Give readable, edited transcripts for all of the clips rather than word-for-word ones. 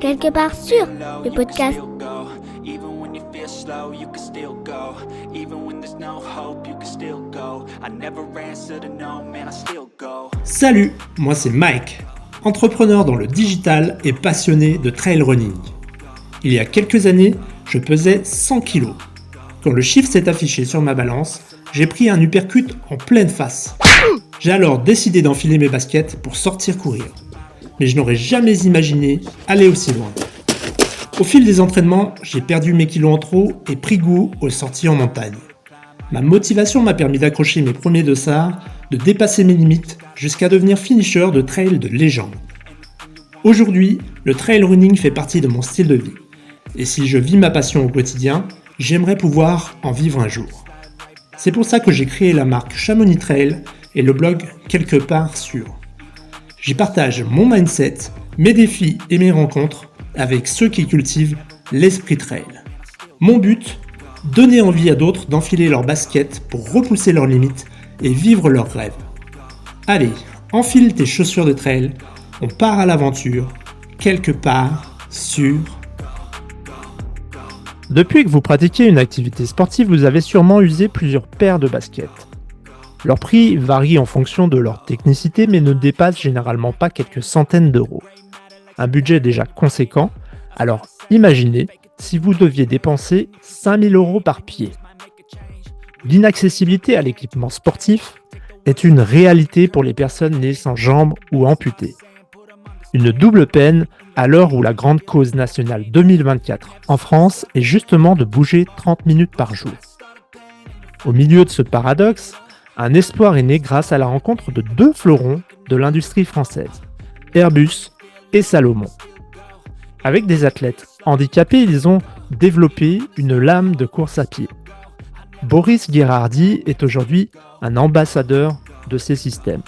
Quelque part sûr, le podcast. Even when you feel slow, you can still go. Even when there's no hope, you can still go. I never answer to no, man, I still go. Salut, moi c'est Mike, entrepreneur dans le digital et passionné de trail running. Il y a quelques années, je pesais 100 kg. Quand le chiffre s'est affiché sur ma balance, j'ai pris un uppercut en pleine face. J'ai alors décidé d'enfiler mes baskets pour sortir courir. Mais je n'aurais jamais imaginé aller aussi loin. Au fil des entraînements, j'ai perdu mes kilos en trop et pris goût aux sorties en montagne. Ma motivation m'a permis d'accrocher mes premiers dossards, de dépasser mes limites, jusqu'à devenir finisher de trail de légende. Aujourd'hui, le trail running fait partie de mon style de vie. Et si je vis ma passion au quotidien, j'aimerais pouvoir en vivre un jour. C'est pour ça que j'ai créé la marque Chamonix Trail et le blog Quelque part sûr. J'y partage mon mindset, mes défis et mes rencontres avec ceux qui cultivent l'esprit trail. Mon but, donner envie à d'autres d'enfiler leurs baskets pour repousser leurs limites et vivre leurs rêves. Allez, enfile tes chaussures de trail, on part à l'aventure, quelque part sur... Depuis que vous pratiquez une activité sportive, vous avez sûrement usé plusieurs paires de baskets. Leur prix varie en fonction de leur technicité, mais ne dépasse généralement pas quelques centaines d'euros. Un budget déjà conséquent, alors imaginez si vous deviez dépenser 5000 € par pied. L'inaccessibilité à l'équipement sportif est une réalité pour les personnes nées sans jambes ou amputées. Une double peine à l'heure où la grande cause nationale 2024 en France est justement de bouger 30 minutes par jour. Au milieu de ce paradoxe, un espoir est né grâce à la rencontre de deux fleurons de l'industrie française, Airbus et Salomon. Avec des athlètes handicapés, ils ont développé une lame de course à pied. Boris Gherardi est aujourd'hui un ambassadeur de ces systèmes.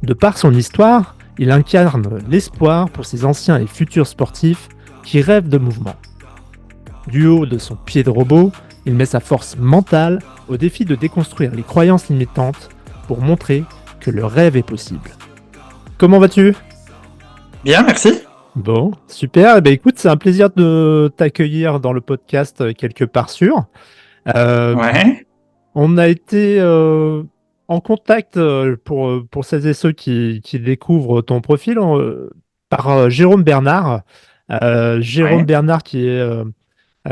De par son histoire, il incarne l'espoir pour ces anciens et futurs sportifs qui rêvent de mouvement. Du haut de son pied de robot, il met sa force mentale au défi de déconstruire les croyances limitantes pour montrer que le rêve est possible. Comment vas-tu ? Bien, merci. Bon, super. Eh ben, écoute, c'est un plaisir de t'accueillir dans le podcast Quelque part sûr. Ouais. On a été en contact pour celles et ceux qui découvrent ton profil par Jérôme Bernard. Jérôme Ouais. Bernard qui est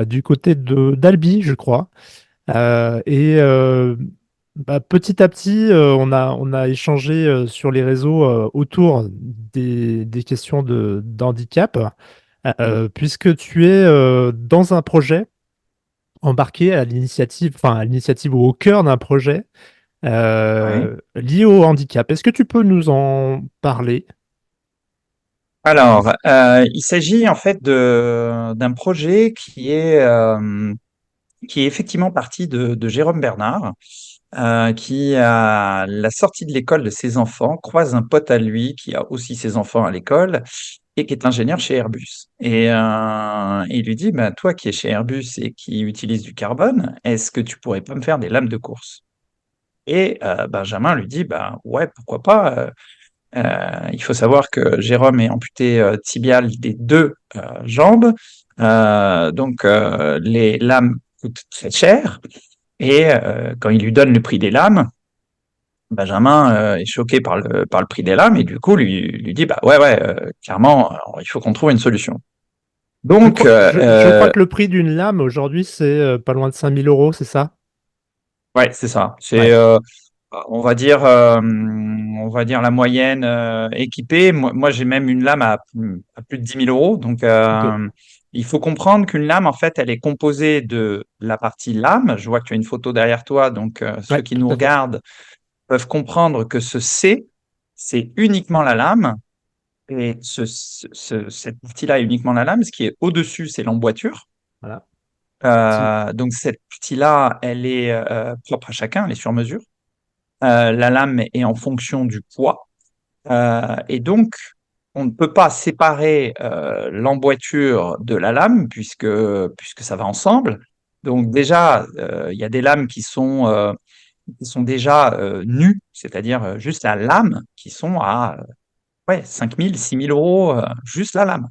du côté d'Albi, je crois. Petit à petit, on a échangé sur les réseaux autour des questions d'handicap, puisque tu es dans un projet embarqué à l'initiative ou au cœur d'un projet Ouais. lié au handicap. Est-ce que tu peux nous en parler? Alors, il s'agit en fait d'un projet qui est effectivement parti de Jérôme Bernard, qui, à la sortie de l'école de ses enfants, croise un pote à lui qui a aussi ses enfants à l'école et qui est ingénieur chez Airbus. Et il lui dit, bah, toi qui es chez Airbus et qui utilise du carbone, est-ce que tu pourrais pas me faire des lames de course? Et Benjamin lui dit, bah ouais, pourquoi pas. Il faut savoir que Jérôme est amputé tibial des deux jambes, donc les lames coûtent très cher. Et quand il lui donne le prix des lames, Benjamin est choqué par le prix des lames et du coup lui dit bah ouais clairement il faut qu'on trouve une solution. Donc Je crois que le prix d'une lame aujourd'hui, c'est pas loin de 5000 €, c'est ça? ouais c'est ça. C'est Ouais. on va dire la moyenne équipée. Moi, j'ai même une lame à plus de 10 000 euros. Donc, Ok. il faut comprendre qu'une lame, en fait, elle est composée de la partie lame. Je vois que tu as une photo derrière toi. Donc, ceux Ouais, qui tout nous à fait. regardent peuvent comprendre que ce C, c'est uniquement la lame. Et cette partie-là est uniquement la lame. Ce qui est au-dessus, c'est l'emboîture. Voilà. Si. Donc, cette partie-là, elle est propre à chacun, elle est sur mesure. La lame est en fonction du poids. Et donc, on ne peut pas séparer l'emboîture de la lame puisque ça va ensemble. Donc déjà, il y a des lames qui sont déjà nues, c'est-à-dire juste la lame, qui sont à 5 000, 6 000 euros, juste la lame.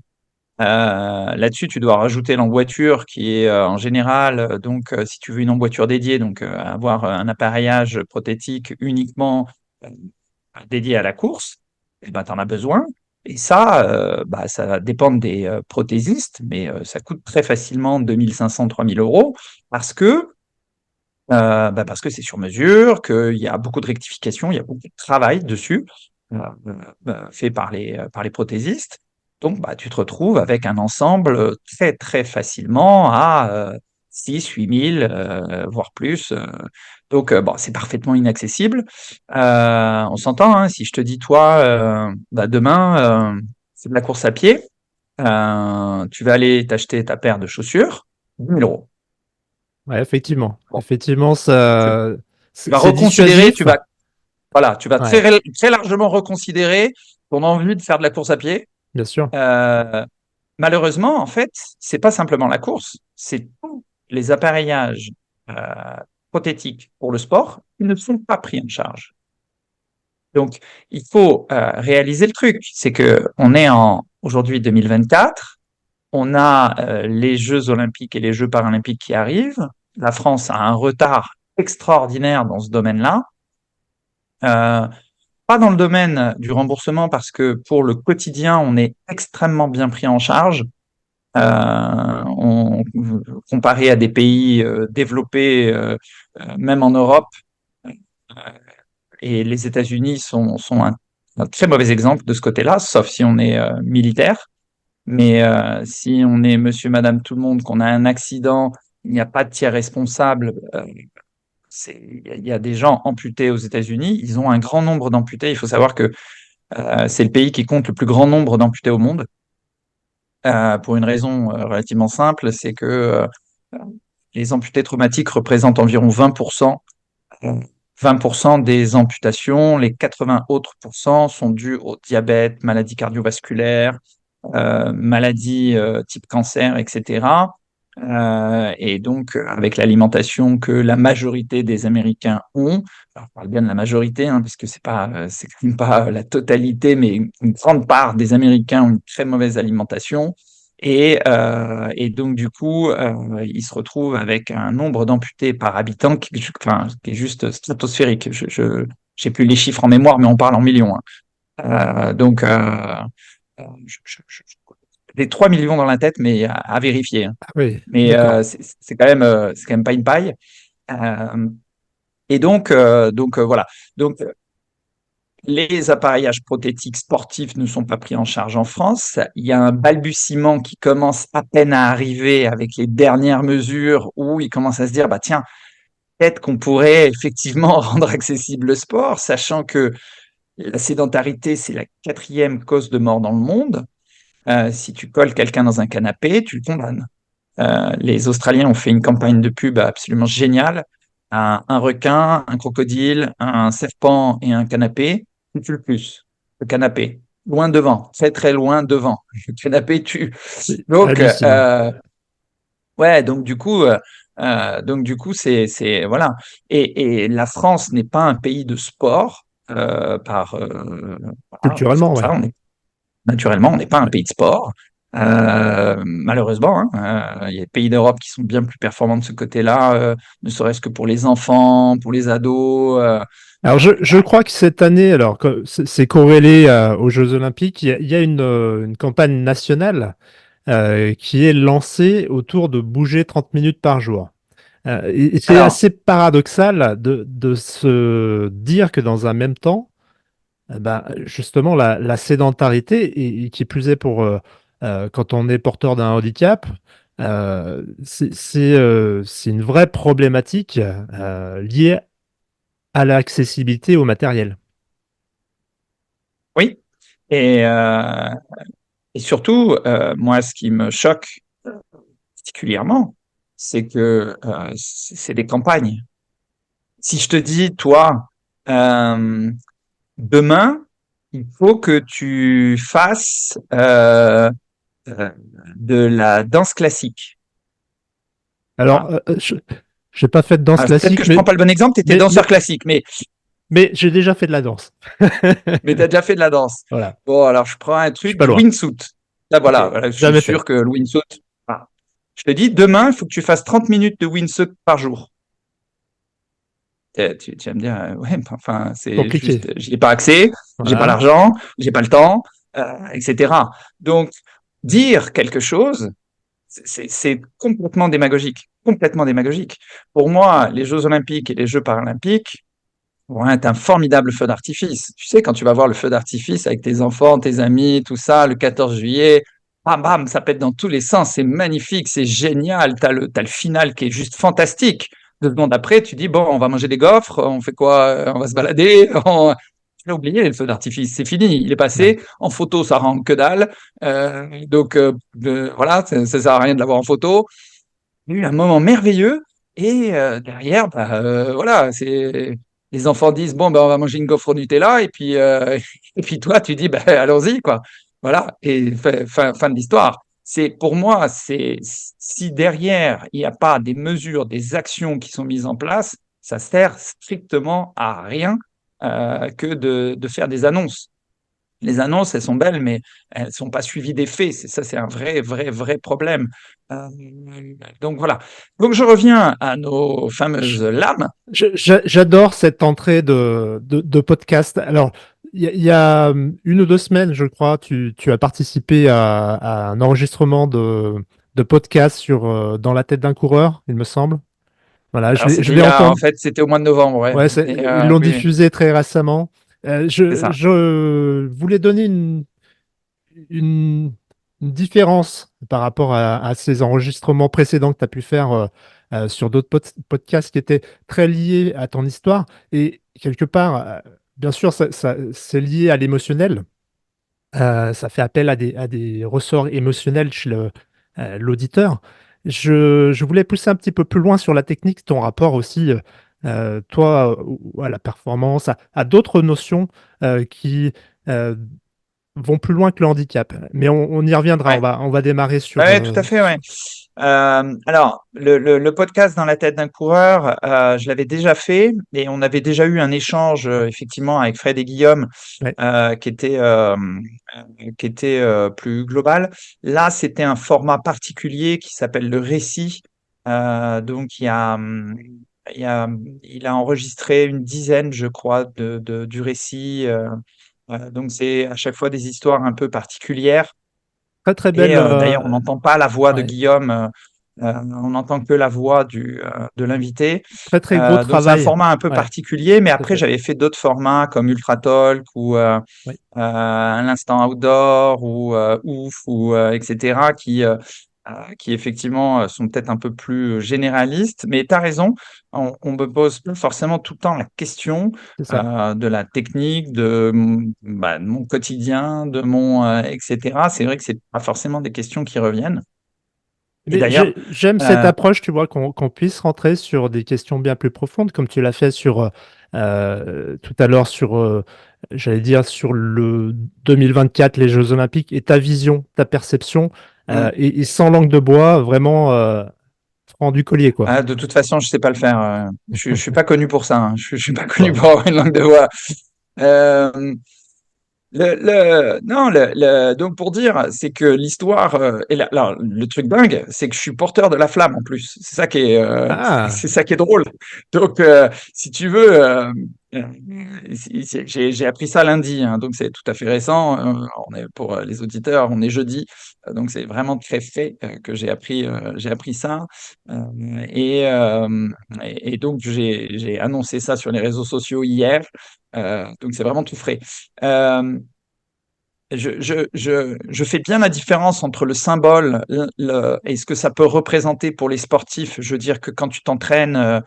Là-dessus, tu dois rajouter l'emboîture qui est en général, si tu veux une emboîture dédiée, avoir un appareillage prothétique uniquement euh, dédié à la course, eh ben, tu en as besoin. Et ça, ça va dépendre des prothésistes, mais ça coûte très facilement 2500, 3000 euros parce que parce que c'est sur mesure, qu'il y a beaucoup de rectifications, il y a beaucoup de travail dessus, fait par les prothésistes. Donc, tu te retrouves avec un ensemble très, très facilement à 6 8 000, voire plus. Bon, c'est parfaitement inaccessible. On s'entend, hein, si je te dis, toi, demain, c'est de la course à pied, tu vas aller t'acheter ta paire de chaussures, 10 000 euros. Ouais, effectivement. Bon, Effectivement, tu vas c'est reconsidérer, dissuasif. tu vas Ouais, très largement reconsidérer ton envie de faire de la course à pied. bien sûr. Euh, Malheureusement, en fait, c'est pas simplement la course, c'est tous les appareillages euh, prothétiques pour le sport qui ne sont pas pris en charge. Donc, il faut réaliser le truc, c'est que on est en aujourd'hui 2024, on a les Jeux olympiques et les Jeux paralympiques qui arrivent. La France a un retard extraordinaire dans ce domaine-là. Euh, Pas dans le domaine du remboursement parce que pour le quotidien, on est extrêmement bien pris en charge. On, comparé à des pays développés, même en Europe, euh, et les États-Unis sont un très mauvais exemple de ce côté-là, sauf si on est militaire. Mais si on est monsieur, madame, tout le monde, qu'on a un accident, il n'y a pas de tiers responsable. Il y a des gens amputés aux États-Unis. Ils ont un grand nombre d'amputés. Il faut savoir que c'est le pays qui compte le plus grand nombre d'amputés au monde. Pour une raison relativement simple, c'est que les amputés traumatiques représentent environ 20%, 20% des amputations. Les 80 autres pourcents sont dus au diabète, maladies cardiovasculaires, maladies type cancer, etc. Et donc, avec l'alimentation que la majorité des Américains ont, alors je parle bien de la majorité, hein, parce que c'est quand même pas la totalité, mais une grande part des Américains ont une très mauvaise alimentation. Et donc, du coup, ils se retrouvent avec un nombre d'amputés par habitant qui est juste stratosphérique. J'ai plus les chiffres en mémoire, mais on parle en millions, hein. J'ai 3 millions dans la tête, mais à vérifier, hein. Ah oui, Mais d'accord. c'est quand même pas une paille. Euh, voilà. Donc, les appareillages prothétiques sportifs ne sont pas pris en charge en France. Il y a un balbutiement qui commence à peine à arriver avec les dernières mesures où ils commencent à se dire, bah tiens, peut-être qu'on pourrait effectivement rendre accessible le sport, sachant que la sédentarité, c'est la 4e cause de mort dans le monde. Si tu colles quelqu'un dans un canapé, tu le condamnes. Les Australiens ont fait une campagne de pub absolument géniale. Un requin, un crocodile, un serpent et un canapé, qui tue le plus. Le canapé, loin devant, très très loin devant. Le canapé tue. C'est Donc, hallucinant. ouais, donc du coup, voilà. Et la France n'est pas un pays de sport voilà, c'est Culturellement, pour ouais. ça. Naturellement, on n'est pas un Ouais. pays de sport. Malheureusement, hein, il y a des pays d'Europe qui sont bien plus performants de ce côté-là, ne serait-ce que pour les enfants, pour les ados. Alors, je crois que cette année, alors, c'est corrélé aux Jeux Olympiques, il y a une campagne nationale qui est lancée autour de bouger 30 minutes par jour. Et c'est Alors, assez paradoxal de se dire que dans un même temps, justement, la sédentarité, et qui plus est quand on est porteur d'un handicap, c'est une vraie problématique liée à l'accessibilité au matériel. oui. Et, euh, et surtout, moi, ce qui me choque particulièrement, c'est que c'est des campagnes. Si je te dis, toi, euh, demain, il faut que tu fasses euh, de la danse classique. Alors, Hein. je n'ai pas fait de danse Peut-être que classique, je prends pas le bon exemple, tu étais mais, danseur mais, classique, mais j'ai déjà fait de la danse. mais tu as déjà fait de la danse. Voilà, Bon, alors je prends un je suis truc pas du loin. wingsuit. Là, Ok, voilà, je suis jamais fait. sûr que le windsurf. Voilà. Je te dis, demain, il faut que tu fasses 30 minutes de windsurf par jour. Tu vas me dire, ouais, enfin, c'est Compliqué. juste, j'y ai pas accès, j'ai pas Voilà. l'argent, j'ai pas le temps, etc. Donc, dire quelque chose, c'est complètement démagogique, complètement démagogique. Pour moi, les Jeux Olympiques et les Jeux Paralympiques vont être un formidable feu d'artifice. Tu sais, quand tu vas voir le feu d'artifice avec tes enfants, tes amis, tout ça, le 14 juillet, bam, bam, ça pète dans tous les sens, c'est magnifique, c'est génial, t'as le final qui est juste fantastique. 2 secondes après, tu dis, bon, on va manger des gaufres, on fait quoi? On va se balader, tu l'as oublié, le feu d'artifice, c'est fini, il est Ouais. passé. En photo, ça rend que dalle. Voilà, ça sert à rien de l'avoir en photo. Il y a eu un moment merveilleux et derrière, voilà, c'est les enfants disent bon ben on va manger une gaufre au Nutella et puis et puis toi tu dis ben allons-y quoi. Voilà et fin de l'histoire. C'est pour moi c'est si derrière il n'y a pas des mesures, des actions qui sont mises en place, ça sert strictement à rien que de faire des annonces. Les annonces, elles sont belles, mais elles ne sont pas suivies des faits. C'est un vrai, vrai, vrai problème. Euh, donc voilà. Donc je reviens à nos fameuses lames. J'adore cette entrée de podcast. Alors, il y a 1 ou 2 semaines, je crois, tu as participé à un enregistrement de podcast sur Dans la tête d'un coureur, il me semble. Voilà, Alors je c'était l'ai entendu. en fait, c'était au mois de novembre, ouais. Ouais, Et, ils l'ont oui, oui, diffusé très récemment. c'est ça. Je voulais donner une, une différence par rapport à ces enregistrements précédents que tu as pu faire sur d'autres podcasts qui étaient très liés à ton histoire. Et quelque part, bien sûr, c'est lié à l'émotionnel. Ça fait appel à des ressorts émotionnels chez l'auditeur. Je voulais pousser un petit peu plus loin sur la technique, ton rapport aussi, toi, à la performance, à d'autres notions qui euh, vont plus loin que le handicap. Mais on y reviendra. Ouais. On va démarrer sur, Ouais, tout à fait, ouais. Alors, le podcast Dans la tête d'un coureur, je l'avais déjà fait et on avait déjà eu un échange effectivement avec Fred et Guillaume ouais, euh, qui était, euh, qui était plus global. Là, c'était un format particulier qui s'appelle le récit. Donc, il y a, il a enregistré une dizaine, je crois, du récit. Donc, c'est à chaque fois des histoires un peu particulières. très très Et belle. d'ailleurs, on n'entend pas la voix de Ouais, Guillaume, on n'entend que la voix de l'invité. très très gros Donc c'est un travail. format un peu Ouais, particulier, mais tout à après fait. j'avais fait d'autres formats comme Ultra Talk ou Ouais. Un instant outdoor ou Ouf ou etc. Qui effectivement sont peut-être un peu plus généralistes. Mais tu as raison, on me pose pas forcément tout le temps la question C'est ça. de la technique, de mon quotidien, etc. C'est vrai que c'est pas forcément des questions qui reviennent. Et Mais d'ailleurs, j'aime cette euh, approche, tu vois, qu'on puisse rentrer sur des questions bien plus profondes, comme tu l'as fait sur tout à l'heure sur, j'allais dire, sur le 2024, les Jeux Olympiques, et ta vision, ta perception, hmm, et sans langue de bois, vraiment franc du collier, quoi. de toute façon, je sais pas le faire. Je suis pas connu pour ça. Hein. Je suis pas connu pour avoir une langue de voix. Euh, non, donc pour dire, c'est que l'histoire, alors, le truc dingue, c'est que je suis porteur de la flamme en plus. C'est ça qui est, Ah, c'est ça qui est drôle. Donc, si tu veux, j'ai appris ça lundi, hein, donc c'est tout à fait récent. On est pour les auditeurs, on est jeudi, donc c'est vraiment très frais que j'ai appris ça. Euh, et, euh, et donc j'ai annoncé ça sur les réseaux sociaux hier. Donc c'est vraiment tout frais. Euh, je fais bien la différence entre le symbole et ce que ça peut représenter pour les sportifs. Je veux dire que quand tu t'entraînes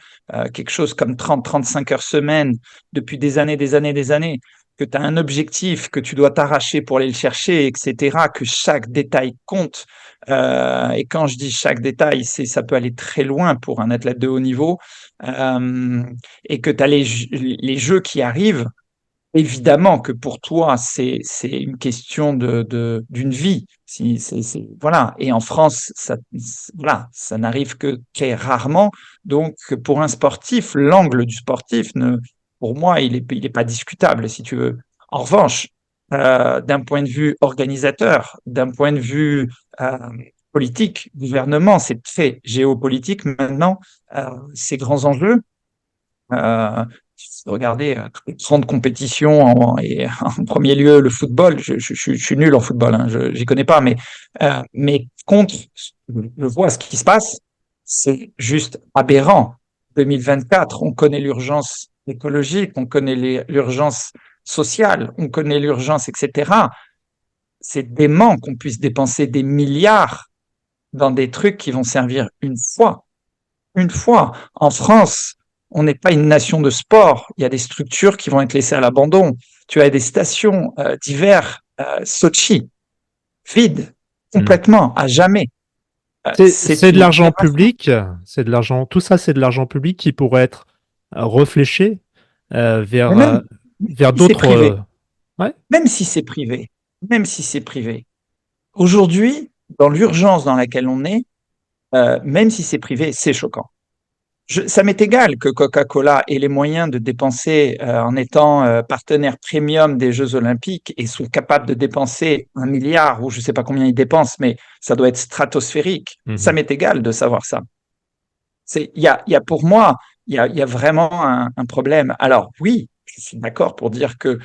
quelque chose comme 30-35 heures semaine depuis des années, que tu as un objectif que tu dois t'arracher pour aller le chercher, etc., que chaque détail compte. Et quand je dis chaque détail, ça peut aller très loin pour un athlète de haut niveau. Euh, et que tu as les jeux qui arrivent. Évidemment que pour toi, c'est une question d'une vie. Voilà. Et en France, voilà, ça n'arrive que très rarement. Donc, pour un sportif, l'angle du sportif, pour moi, il est pas discutable, si tu veux. En revanche, d'un point de vue organisateur, d'un point de vue politique, gouvernement, c'est très géopolitique maintenant, ces grands enjeux. Regardez les grandes compétitions et en premier lieu le football. Je suis nul en football, hein, j'y connais pas, mais contre, je vois ce qui se passe, c'est juste aberrant. 2024, on connaît l'urgence écologique, on connaît l'urgence sociale, on connaît l'urgence, etc. C'est dément qu'on puisse dépenser des milliards dans des trucs qui vont servir une fois. Une fois. En France, on n'est pas une nation de sport. Il y a des structures qui vont être laissées à l'abandon. Tu as des stations d'hiver, Sochi, vides, complètement, à jamais. C'est de l'argent public, c'est de l'argent, tout ça, c'est de l'argent public qui pourrait être réfléchi vers, vers si d'autres. ouais. Même si c'est privé, même si c'est privé. Aujourd'hui, dans l'urgence dans laquelle on est, même si c'est privé, c'est choquant. Ça m'est égal que Coca-Cola ait les moyens de dépenser en étant partenaire premium des Jeux Olympiques et soit capable de dépenser 1 milliard ou je ne sais pas combien ils dépensent, mais ça doit être stratosphérique. Ça m'est égal de savoir ça. Il y a pour moi, il y a vraiment un problème. Alors oui, je suis d'accord pour dire que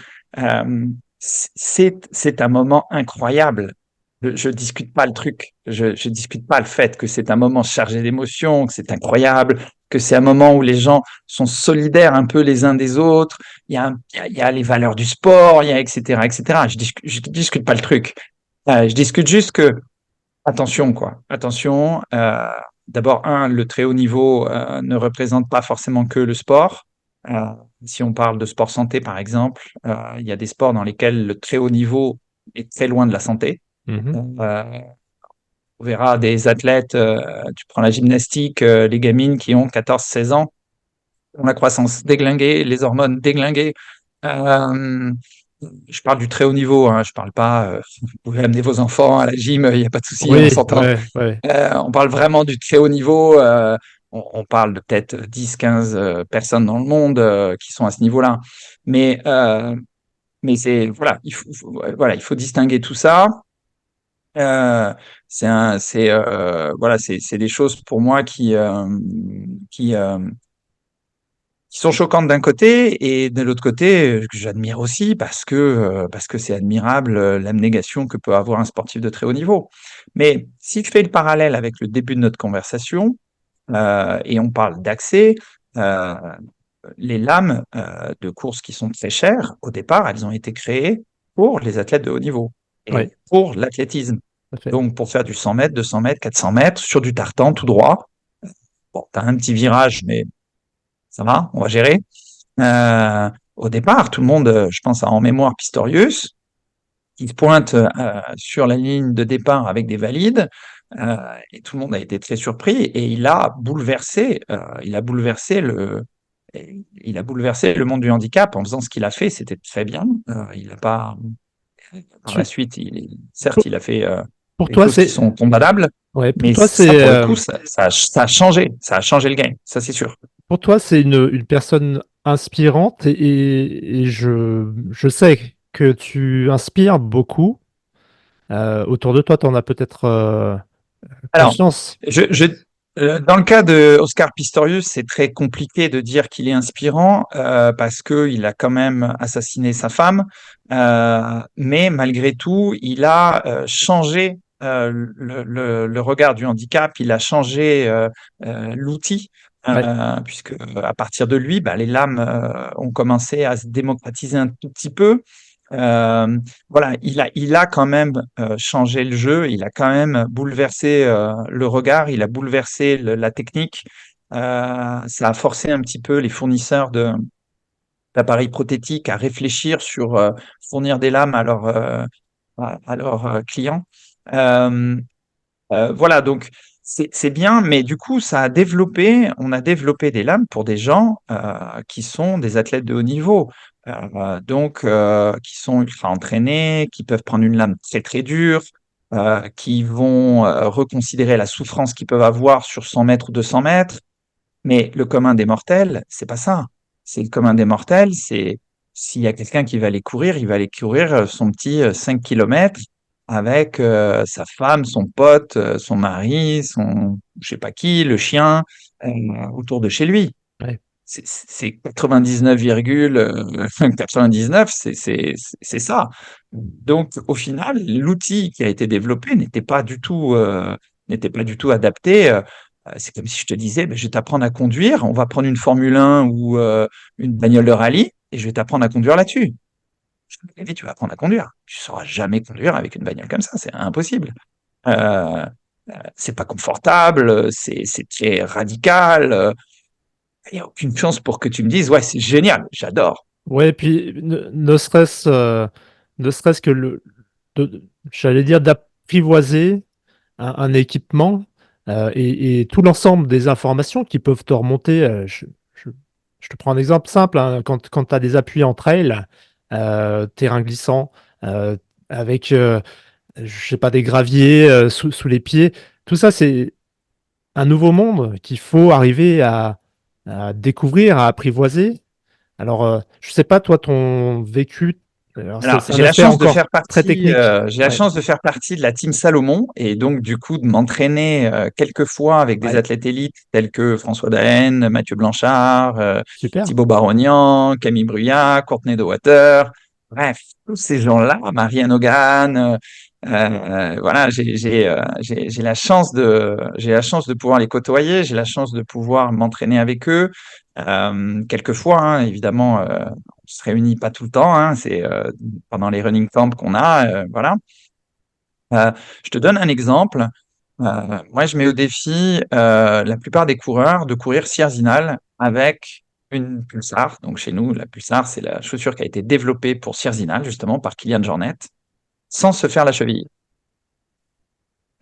c'est un moment incroyable. Je discute pas le truc. Je discute pas le fait que c'est un moment chargé d'émotions, que c'est incroyable, que c'est un moment où les gens sont solidaires un peu les uns des autres. Il y a les valeurs du sport, il y a etc. etc. Je discute pas le truc. Je discute juste que attention quoi. Attention. D'abord le très haut niveau ne représente pas forcément que le sport. Si on parle de sport santé par exemple, il y a des sports dans lesquels le très haut niveau est très loin de la santé. On verra des athlètes, tu prends la gymnastique, les gamines qui ont 14-16 ans, ont la croissance déglinguée, les hormones déglinguées. Je parle du très haut niveau, hein, je parle pas, vous pouvez amener vos enfants à la gym, il n'y a pas de souci, Oui, on s'entend. ouais. On parle vraiment du très haut niveau, on parle de peut-être 10-15 personnes dans le monde qui sont à ce niveau-là. Mais c'est, voilà, il faut distinguer tout ça. C'est des choses pour moi qui sont choquantes d'un côté et de l'autre côté que j'admire aussi parce que c'est admirable l'abnégation que peut avoir un sportif de très haut niveau. Mais si je fais le parallèle avec le début de notre conversation et on parle d'accès, les lames de course qui sont très chères au départ, elles ont été créées pour les athlètes de haut niveau et pour l'athlétisme. Donc, pour faire du 100 mètres, 200 mètres, 400 mètres, sur du tartan, tout droit. Bon, tu as un petit virage, mais ça va, on va gérer. Au départ, tout le monde, je pense en mémoire Pistorius, il pointe sur la ligne de départ avec des valides, et tout le monde a été très surpris, et il a bouleversé le monde du handicap en faisant ce qu'il a fait, c'était très bien. Il n'a pas... Par la suite, certes, il a fait... Pour des toi, choses qui sont condamnables, mais toi, ça, pour le coup, ça a changé le game, ça c'est sûr. Pour toi, c'est une personne inspirante et je sais que tu inspires beaucoup. Autour de toi, tu en as peut-être conscience. Alors, dans le cas de Oscar Pistorius, c'est très compliqué de dire qu'il est inspirant parce qu'il a quand même assassiné sa femme, mais malgré tout, il a changé le regard du handicap, il a changé l'outil, puisque à partir de lui, les lames ont commencé à se démocratiser un tout petit peu. Voilà, il a quand même changé le jeu, il a quand même bouleversé le regard, il a bouleversé la technique. Ça a forcé un petit peu les fournisseurs d'appareils prothétiques à réfléchir sur fournir des lames à leurs clients. Voilà, donc c'est bien, mais du coup, on a développé des lames pour des gens qui sont des athlètes de haut niveau, qui sont ultra entraînés, qui peuvent prendre une lame très très dure, qui vont reconsidérer la souffrance qu'ils peuvent avoir sur 100 mètres ou 200 mètres. Mais le commun des mortels, c'est pas ça. C'est le commun des mortels, c'est S'il y a quelqu'un qui va aller courir, il va aller courir son petit 5 km avec sa femme, son pote, son mari, son je sais pas qui, le chien, autour de chez lui. Ouais. C'est 99,99, c'est ça. Donc, au final, l'outil qui a été développé n'était pas du tout adapté. C'est comme si je te disais, ben, je vais t'apprendre à conduire, on va prendre une Formule 1 ou une bagnole de rallye, et je vais t'apprendre à conduire là-dessus. Tu vas apprendre à conduire. Tu ne sauras jamais conduire avec une bagnole comme ça, c'est impossible. Euh, c'est pas confortable, c'est très radical. Il n'y a aucune chance pour que tu me dises, ouais, c'est génial, j'adore. Ouais, puis ne serait-ce que j'allais dire d'apprivoiser un équipement et tout l'ensemble des informations qui peuvent te remonter. Je te prends un exemple simple, hein, quand tu as des appuis en trail, terrain glissant, euh, avec, je sais pas, des graviers sous les pieds, tout ça, c'est un nouveau monde qu'il faut arriver à découvrir, à apprivoiser. Alors, je sais pas, toi, ton vécu, alors Alors, c'est un aspect encore très technique. j'ai la Ouais, chance de faire partie de la team Salomon et donc du coup de m'entraîner quelques fois avec des ouais, athlètes élites tels que François Daen, Mathieu Blanchard, super. Thibaut Barognan, Camille Bruyat, Courtney Dauwalter, bref, tous ces gens-là, Marianne Hogan, voilà, j'ai j'ai la chance de pouvoir les côtoyer, j'ai la chance de pouvoir m'entraîner avec eux. Quelquefois, hein, évidemment, on se réunit pas tout le temps, hein, c'est pendant les running camps qu'on a, voilà. Je te donne un exemple. Moi, je mets au défi la plupart des coureurs de courir Sierzinal avec une Pulsar. Donc chez nous, la Pulsar, c'est la chaussure qui a été développée pour Sierzinal, justement, par Kilian Jornet, sans se faire la cheville.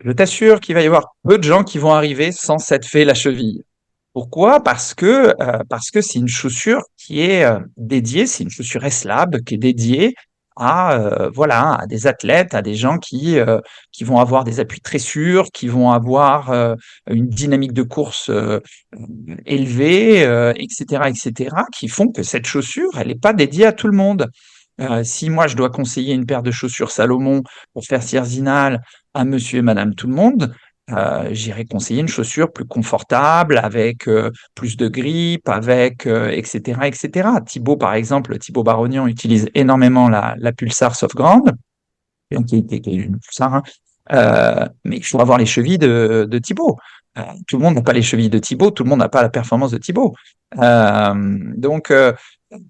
Je t'assure qu'il va y avoir peu de gens qui vont arriver sans s'être fait la cheville. Pourquoi? Parce que c'est une chaussure qui est dédiée, c'est une chaussure S-Lab qui est dédiée à voilà à des athlètes, à des gens qui vont avoir des appuis très sûrs, qui vont avoir une dynamique de course élevée, etc., qui font que cette chaussure, elle n'est pas dédiée à tout le monde. Si moi je dois conseiller une paire de chaussures Salomon pour faire Sierzinal à monsieur et madame tout le monde, j'irai conseiller une chaussure plus confortable, avec plus de grippe, avec etc. Thibaut, par exemple, Thibaut Barognan utilise énormément la Pulsar Softground, donc qui est une Pulsar, hein. Mais il faut avoir les chevilles de Thibaut. Tout le monde n'a pas les chevilles de Thibaut, tout le monde n'a pas la performance de Thibaut. Donc,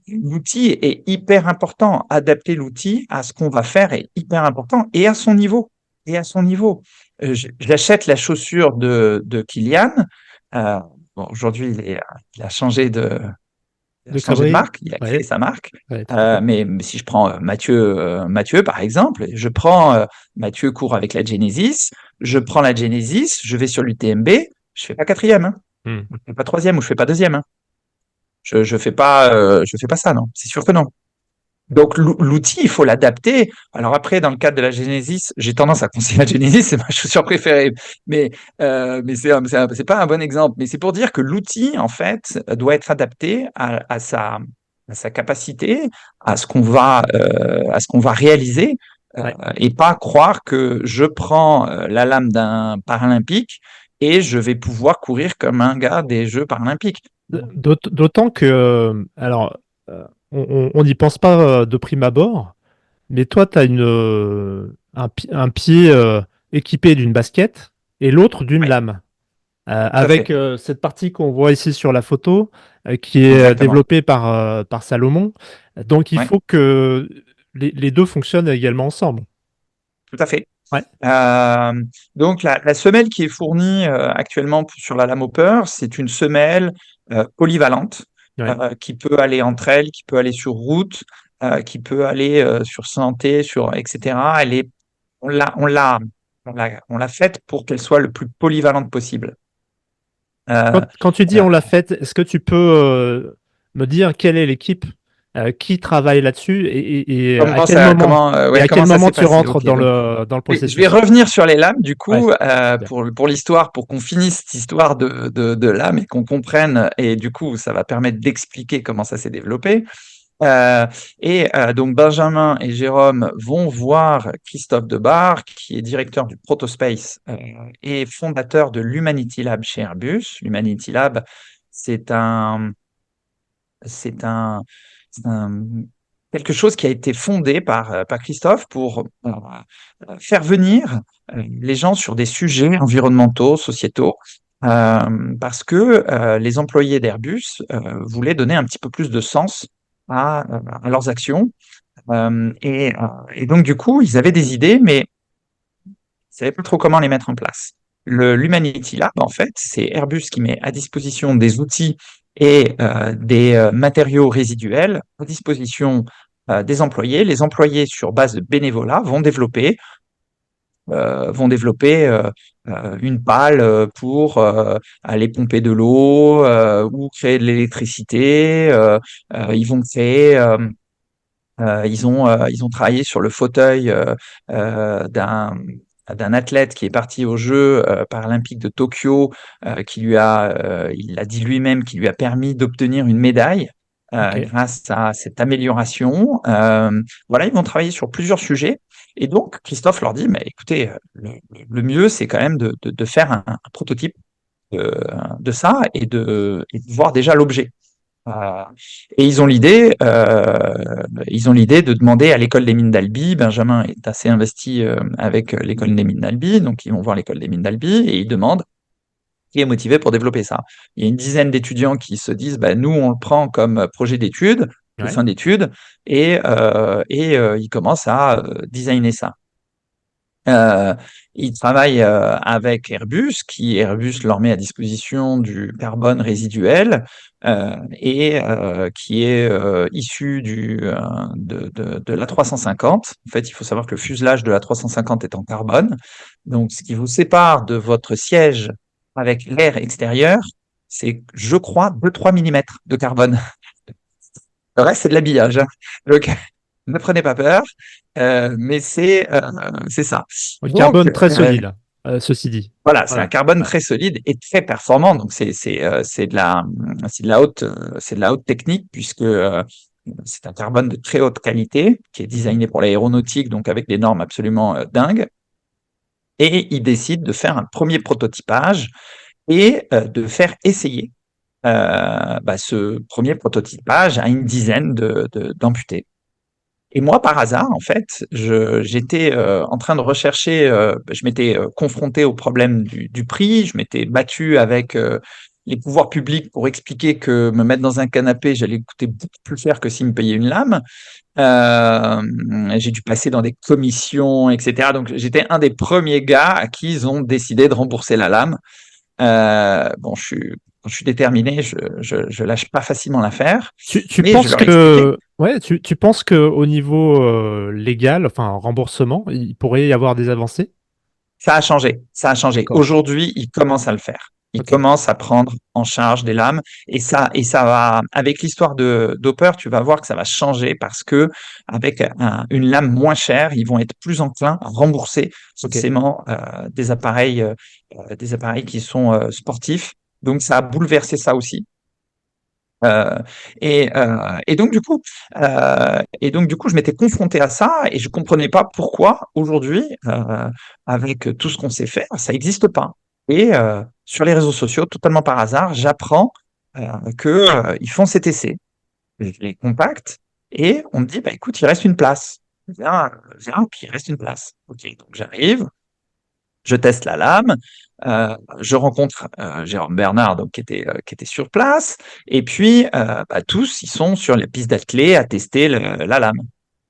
l'outil est hyper important. Adapter l'outil à ce qu'on va faire est hyper important et à son niveau. Et à son niveau. J'achète la chaussure de Kylian. Bon, aujourd'hui, il a changé De changé de conneries. marque, il a créé Ouais, sa marque. ouais, tout à fait. Mais si je prends Mathieu, par exemple, Mathieu court avec la Genesis, je prends la Genesis, je vais sur l'UTMB, je fais pas quatrième, hein. Hmm. Je fais pas troisième ou je fais pas deuxième, hein. Je fais pas ça, non. C'est sûr que non. Donc l'outil, il faut l'adapter. Alors après, dans le cadre de la Genesis, j'ai tendance à conseiller la Genesis, c'est ma chaussure préférée. Mais c'est pas un bon exemple. Mais c'est pour dire que l'outil, en fait, doit être adapté à sa capacité, à ce qu'on va réaliser, Ouais. et pas croire que je prends la lame d'un paralympique et je vais pouvoir courir comme un gars des Jeux paralympiques. D'autant que, alors, on n'y pense pas de prime abord, mais toi, tu as un pied équipé d'une basket et l'autre d'une Oui, lame. tout à Avec fait. cette partie qu'on voit ici sur la photo, qui est Exactement. développée par Salomon. Donc, il Ouais, faut que les deux fonctionnent également ensemble. tout à fait. Ouais, Euh, donc la semelle qui est fournie actuellement sur la lame Hopper, c'est une semelle polyvalente ouais. qui peut aller entre elles, qui peut aller sur route, qui peut aller sur santé, sur etc. On l'a, on l'a, on l'a faite pour qu'elle soit le plus polyvalente possible. Euh, Quand tu dis euh, on l'a fait, est-ce que tu peux me dire quelle est l'équipe qui travaille là-dessus et ouais, à quel comment ça moment s'est tu passé? rentres Ok, donc dans le je vais processus? revenir sur les lames du Ouais, coup super. pour l'histoire, pour qu'on finisse cette histoire de lames et qu'on comprenne et du coup ça va permettre d'expliquer comment ça s'est développé. Donc Benjamin et Jérôme vont voir Christophe Debar, qui est directeur du Protospace et fondateur de l'Humanity Lab chez Airbus. L'Humanity Lab, c'est un, c'est un, c'est un- quelque chose qui a été fondé par Christophe pour faire venir les gens sur des sujets environnementaux, sociétaux, parce que les employés d'Airbus voulaient donner un petit peu plus de sens à leurs actions. Et donc, du coup, ils avaient des idées, mais ils ne savaient pas trop comment les mettre en place. L'Humanity Lab, en fait, c'est Airbus qui met à disposition des outils et des matériaux résiduels à disposition des employés. Les employés, sur base de bénévolat, vont développer une pale pour aller pomper de l'eau ou créer de l'électricité. Ils vont créer ils ont travaillé sur le fauteuil d'un athlète qui est parti aux Jeux paralympiques de Tokyo, il l'a dit lui-même, qui lui a permis d'obtenir une médaille Ok. grâce à cette amélioration. Voilà, ils vont travailler sur plusieurs sujets. Et donc, Christophe leur dit, mais écoutez, le mieux, c'est quand même de faire un prototype de ça et de voir déjà l'objet. Euh, et ils ont l'idée de demander à l'école des mines d'Albi. Benjamin est assez investi avec l'école des mines d'Albi, donc ils vont voir l'école des mines d'Albi et ils demandent qui est motivé pour développer ça. Il y a une dizaine d'étudiants qui se disent, bah, nous, on le prend comme projet d'études, de Ouais. fin d'études, et ils commencent à designer ça. Euh, Ils travaillent avec Airbus, qui Airbus leur met à disposition du carbone résiduel et qui est issu de l'A350. En fait, il faut savoir que le fuselage de l'A350 est en carbone. Donc, ce qui vous sépare de votre siège avec l'air extérieur, c'est, je crois, 2-3 mm de carbone. Le reste, c'est de l'habillage, hein. Donc, ne prenez pas peur, mais c'est ça. Un Donc, carbone très solide, ceci dit. voilà, c'est un Voilà. carbone Ouais. très solide et très performant. Donc, c'est de la haute technique puisque c'est un carbone de très haute qualité qui est Mhm. designé pour l'aéronautique, donc avec des normes absolument dingues. Et ils décident de faire un premier prototypage et de faire essayer ce premier prototypage à une dizaine d'amputés. Et moi, par hasard, en fait, j'étais en train de rechercher, je m'étais confronté au problème du prix, je m'étais battu avec les pouvoirs publics pour expliquer que me mettre dans un canapé, j'allais coûter beaucoup plus cher que s'ils me payaient une lame. J'ai dû passer dans des commissions, etc. Donc, j'étais un des premiers gars à qui ils ont décidé de rembourser la lame. Bon, je suis déterminé, je lâche pas facilement l'affaire, Tu mais je penses leur ai expliqué. que, ouais, tu penses que au niveau légal, enfin remboursement, il pourrait y avoir des avancées? Ça a changé, ça a changé. D'accord. Aujourd'hui, ils commencent à le faire. Ils Ok. commencent à prendre en charge des lames et ça va, avec l'histoire de Doper, tu vas voir que ça va changer parce que avec une lame moins chère, ils vont être plus enclins à rembourser Ok. forcément des appareils qui sont sportifs. Donc, ça a bouleversé ça aussi. Euh, et donc du coup, je m'étais confronté à ça et je comprenais pas pourquoi aujourd'hui, avec tout ce qu'on sait faire, ça n'existe pas. Et sur les réseaux sociaux, totalement par hasard, j'apprends que ils font cet essai. Je les contacte et on me dit, bah écoute, il reste une place. Viens, puis il reste une place. Ok, donc j'arrive, je teste la lame, je rencontre Jérôme Bernard, donc, qui était sur place, et puis tous, ils sont sur les pistes d'athlée à tester la lame.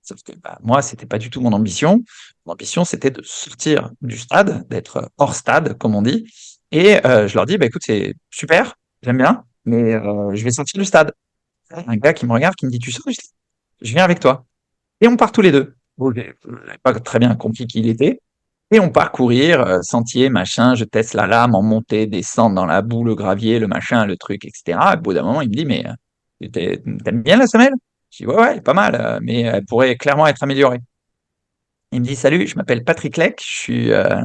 Sauf que moi, c'était pas du tout mon ambition. Mon ambition, c'était de sortir du stade, d'être hors stade, comme on dit. Et je leur dis, bah, écoute, c'est super, j'aime bien, mais je vais sortir du stade. Un gars qui me regarde, qui me dit, tu sors? Je viens avec toi. Et on part tous les deux. Bon, je n'avais pas très bien compris qui il était. Et on part courir, sentier, machin, je teste la lame en montée, descendre dans la boue, le gravier, le machin, le truc, etc. Et au bout d'un moment, il me dit, mais t'aimes bien la semelle? Je dis, ouais, ouais, pas mal, mais elle pourrait clairement être améliorée. Il me dit, salut, je m'appelle Patrick Lec, je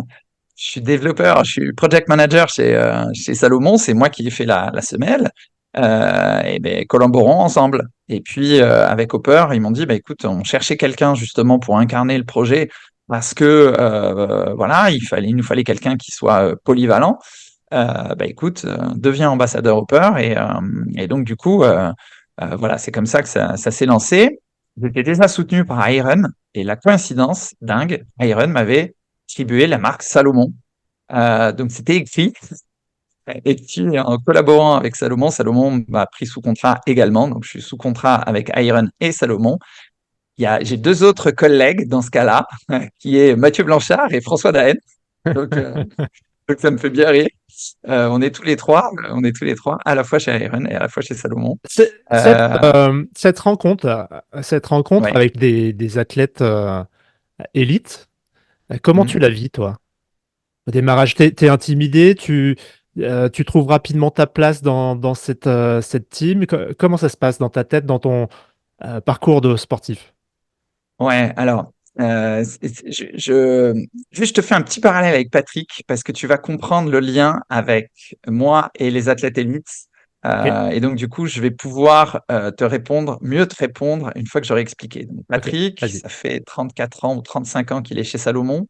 suis développeur, je suis project manager chez Salomon, c'est moi qui ai fait la semelle. Et ben, collaborons ensemble. Et puis, avec Hopper, ils m'ont dit, bah, écoute, on cherchait quelqu'un justement pour incarner le projet parce que, voilà, il nous fallait quelqu'un qui soit polyvalent. Bah, écoute, deviens ambassadeur Hopper. Et donc, du coup, voilà, c'est comme ça que ça s'est lancé. J'étais déjà soutenu par Iron. Et la coïncidence dingue, Iron m'avait attribué la marque Salomon. Donc, c'était écrit. Et puis, en collaborant avec Salomon, Salomon m'a pris sous contrat également. Donc, je suis sous contrat avec Iron et Salomon. J'ai deux autres collègues dans ce cas-là, qui est Mathieu Blanchard et François Daen. Donc, donc ça me fait bien rire. On est tous les trois, à la fois chez Iron et à la fois chez Salomon. C'est- Cette, Euh, cette rencontre ouais. avec des athlètes élites, comment Mhm. tu la vis, toi? Au démarrage, t'es intimidé, tu trouves rapidement ta place dans cette team. Comment ça se passe dans ta tête, dans ton parcours de sportif? Ouais, alors, juste, je te fais un petit parallèle avec Patrick parce que tu vas comprendre le lien avec moi et les athlètes élites. Ok, Et donc, du coup, je vais pouvoir mieux te répondre une fois que j'aurai expliqué. Donc, ok, Patrick, vas-y. ça fait 34 ans ou 35 ans qu'il est chez Salomon.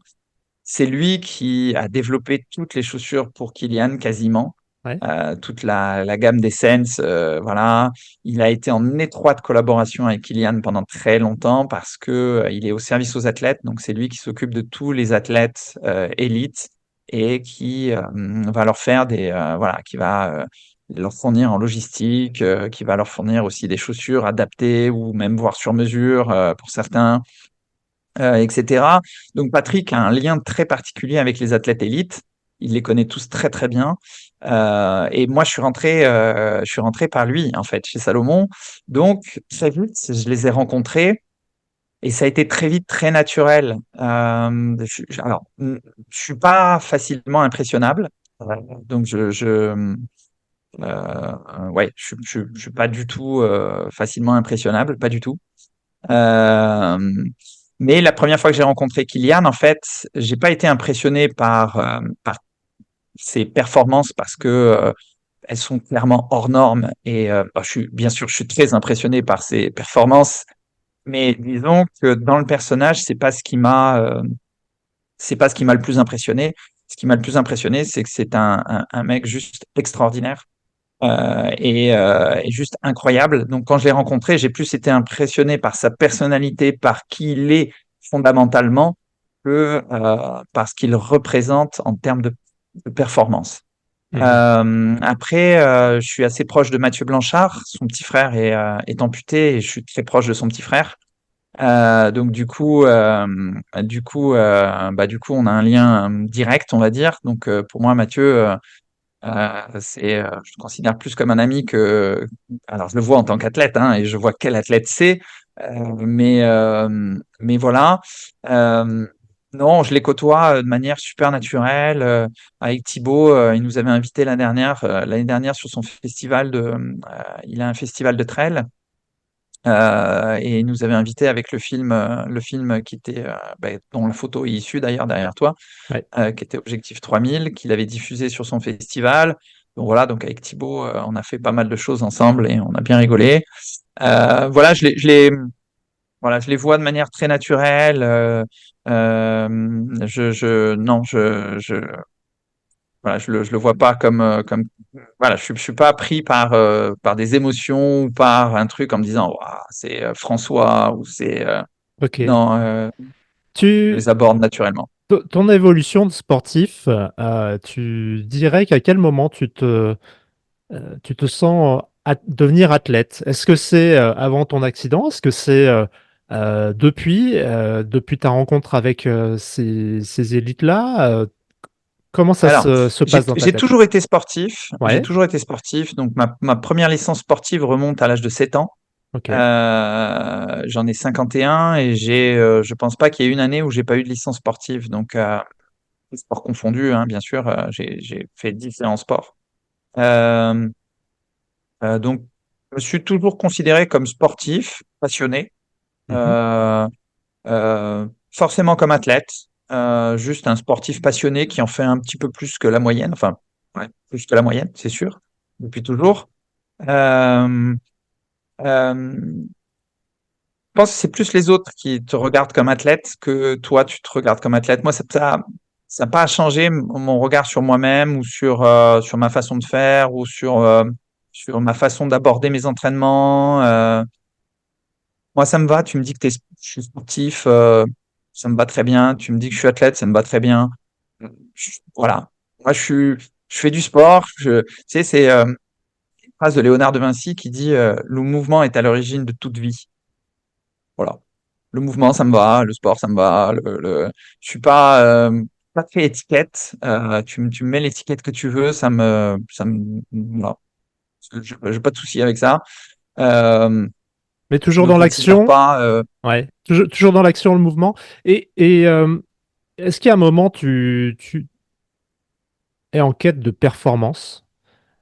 C'est lui qui a développé toutes les chaussures pour Kylian quasiment, Ouais. toute la gamme des Sense, voilà. Il a été en étroite collaboration avec Kylian pendant très longtemps parce que il est au service aux athlètes, donc c'est lui qui s'occupe de tous les athlètes élites et qui va leur faire voilà, qui va leur fournir en logistique, qui va leur fournir aussi des chaussures adaptées ou même voire sur mesure pour certains, etc. Donc Patrick a un lien très particulier avec les athlètes élites. Il les connaît tous très très bien. Et moi, je suis rentré par lui en fait chez Salomon. Donc très vite, je les ai rencontrés et ça a été très vite très naturel. Alors, je suis pas facilement impressionnable. Donc ouais, je suis pas du tout facilement impressionnable, pas du tout. Euh, mais la première fois que j'ai rencontré Kylian, en fait, j'ai pas été impressionné par ses performances parce que elles sont clairement hors normes. Et bah, bien sûr, je suis très impressionné par ses performances, mais disons que dans le personnage, c'est pas ce qui m'a le plus impressionné. Ce qui m'a le plus impressionné, c'est que c'est un mec juste extraordinaire et juste incroyable. Donc quand je l'ai rencontré, j'ai plus été impressionné par sa personnalité, par qui il est fondamentalement, que par ce qu'il représente en termes de performance. Mhm. Après, je suis assez proche de Mathieu Blanchard. Son petit frère est amputé et je suis très proche de son petit frère. Donc du coup, on a un lien direct, on va dire. Donc pour moi, Mathieu, je le considère plus comme un ami que. Alors, je le vois en tant qu'athlète, hein, et je vois quel athlète c'est, mais voilà. Euh, non, je les côtoie de manière super naturelle. Avec Thibaut, il nous avait invité l'année dernière sur son festival il a un festival de trail. Et il nous avait invité avec le film qui était, dont la photo est issue d'ailleurs derrière toi, Ouais. qui était Objectif 3000, qu'il avait diffusé sur son festival. Donc voilà, donc avec Thibaut, on a fait pas mal de choses ensemble et on a bien rigolé. Voilà, voilà, je les vois de manière très naturelle. Non, voilà, je le vois pas comme, voilà, je suis pas pris par des émotions ou par un truc en me disant, Ouah, c'est François ou c'est, Ok. non, je Tu, les aborde naturellement. ton évolution de sportif, tu dirais qu'à quel moment tu te sens devenir athlète? Est-ce que c'est avant ton accident? Est-ce que c'est depuis ta rencontre avec ces élites-là? Comment ça Alors, se passe dans ta j'ai tête? toujours été sportif. J'ai Ouais, toujours été sportif. Donc, ma première licence sportive remonte à l'âge de 7 ans. ok. J'en ai 51 et je pense pas qu'il y ait une année où j'ai pas eu de licence sportive. Donc, sport confondu, hein, bien sûr, j'ai fait différents sports. Euh, donc, je me suis toujours considéré comme sportif, passionné, Mhm. euh, forcément comme athlète, juste un sportif passionné qui en fait un petit peu plus que la moyenne, enfin, ouais, plus que la moyenne, c'est sûr, depuis toujours. Euh, euh, je pense que c'est plus les autres qui te regardent comme athlète que toi, tu te regardes comme athlète. Moi, ça n'a pas changé mon regard sur moi-même ou sur ma façon de faire ou sur ma façon d'aborder mes entraînements. Moi, ça me va. Tu me dis que je suis sportif, ça me va très bien. Tu me dis que je suis athlète, ça me va très bien. Voilà. Moi, je fais du sport. Tu sais, c'est une phrase de Léonard de Vinci qui dit le mouvement est à l'origine de toute vie. Voilà. Le mouvement, ça me va. Le sport, ça me va. Je suis pas très étiquette. Tu me mets l'étiquette que tu veux, voilà. J'ai pas de souci avec ça. Euh, Mais je toujours me dans considère l'action, pas. ouais, toujours dans l'action, le mouvement. Et est-ce qu'à un moment, tu es en quête de performance?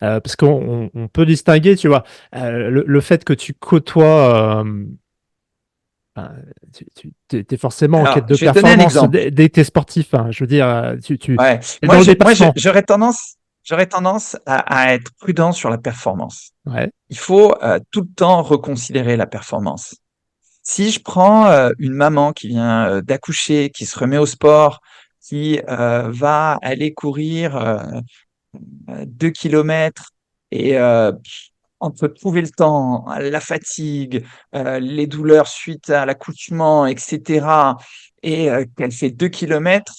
Parce qu'on peut distinguer, tu vois, le fait que tu côtoies, ben, t'es forcément en quête Alors, de je vais te donner un performance exemple. dès que t'es sportif, hein. Je veux dire, tu Ouais. es dans le dépassement. J'aurais tendance à être prudent sur la performance. Ouais. Il faut tout le temps reconsidérer la performance. Si je prends une maman qui vient d'accoucher, qui se remet au sport, qui va aller courir 2 kilomètres et entre trouver le temps, la fatigue, les douleurs suite à l'accouchement, etc., et qu'elle fait 2 kilomètres,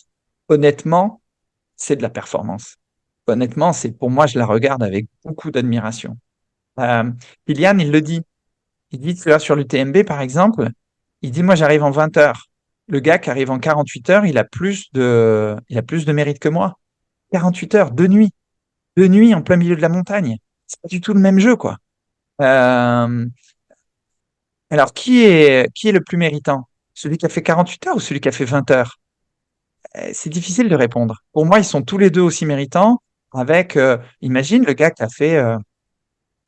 honnêtement, c'est de la performance. Honnêtement, c'est pour moi, je la regarde avec beaucoup d'admiration. Euh, Kylian, il le dit. Il dit, tu vois, sur l'UTMB, par exemple, il dit, moi, j'arrive en 20 heures. Le gars qui arrive en 48 heures, il a plus de mérite que moi. 48 heures, de nuit en plein milieu de la montagne. C'est pas du tout le même jeu, quoi. Euh, alors, qui est le plus méritant? Celui qui a fait 48 heures ou celui qui a fait 20 heures? C'est difficile de répondre. Pour moi, ils sont tous les deux aussi méritants avec, imagine le gars qui a fait,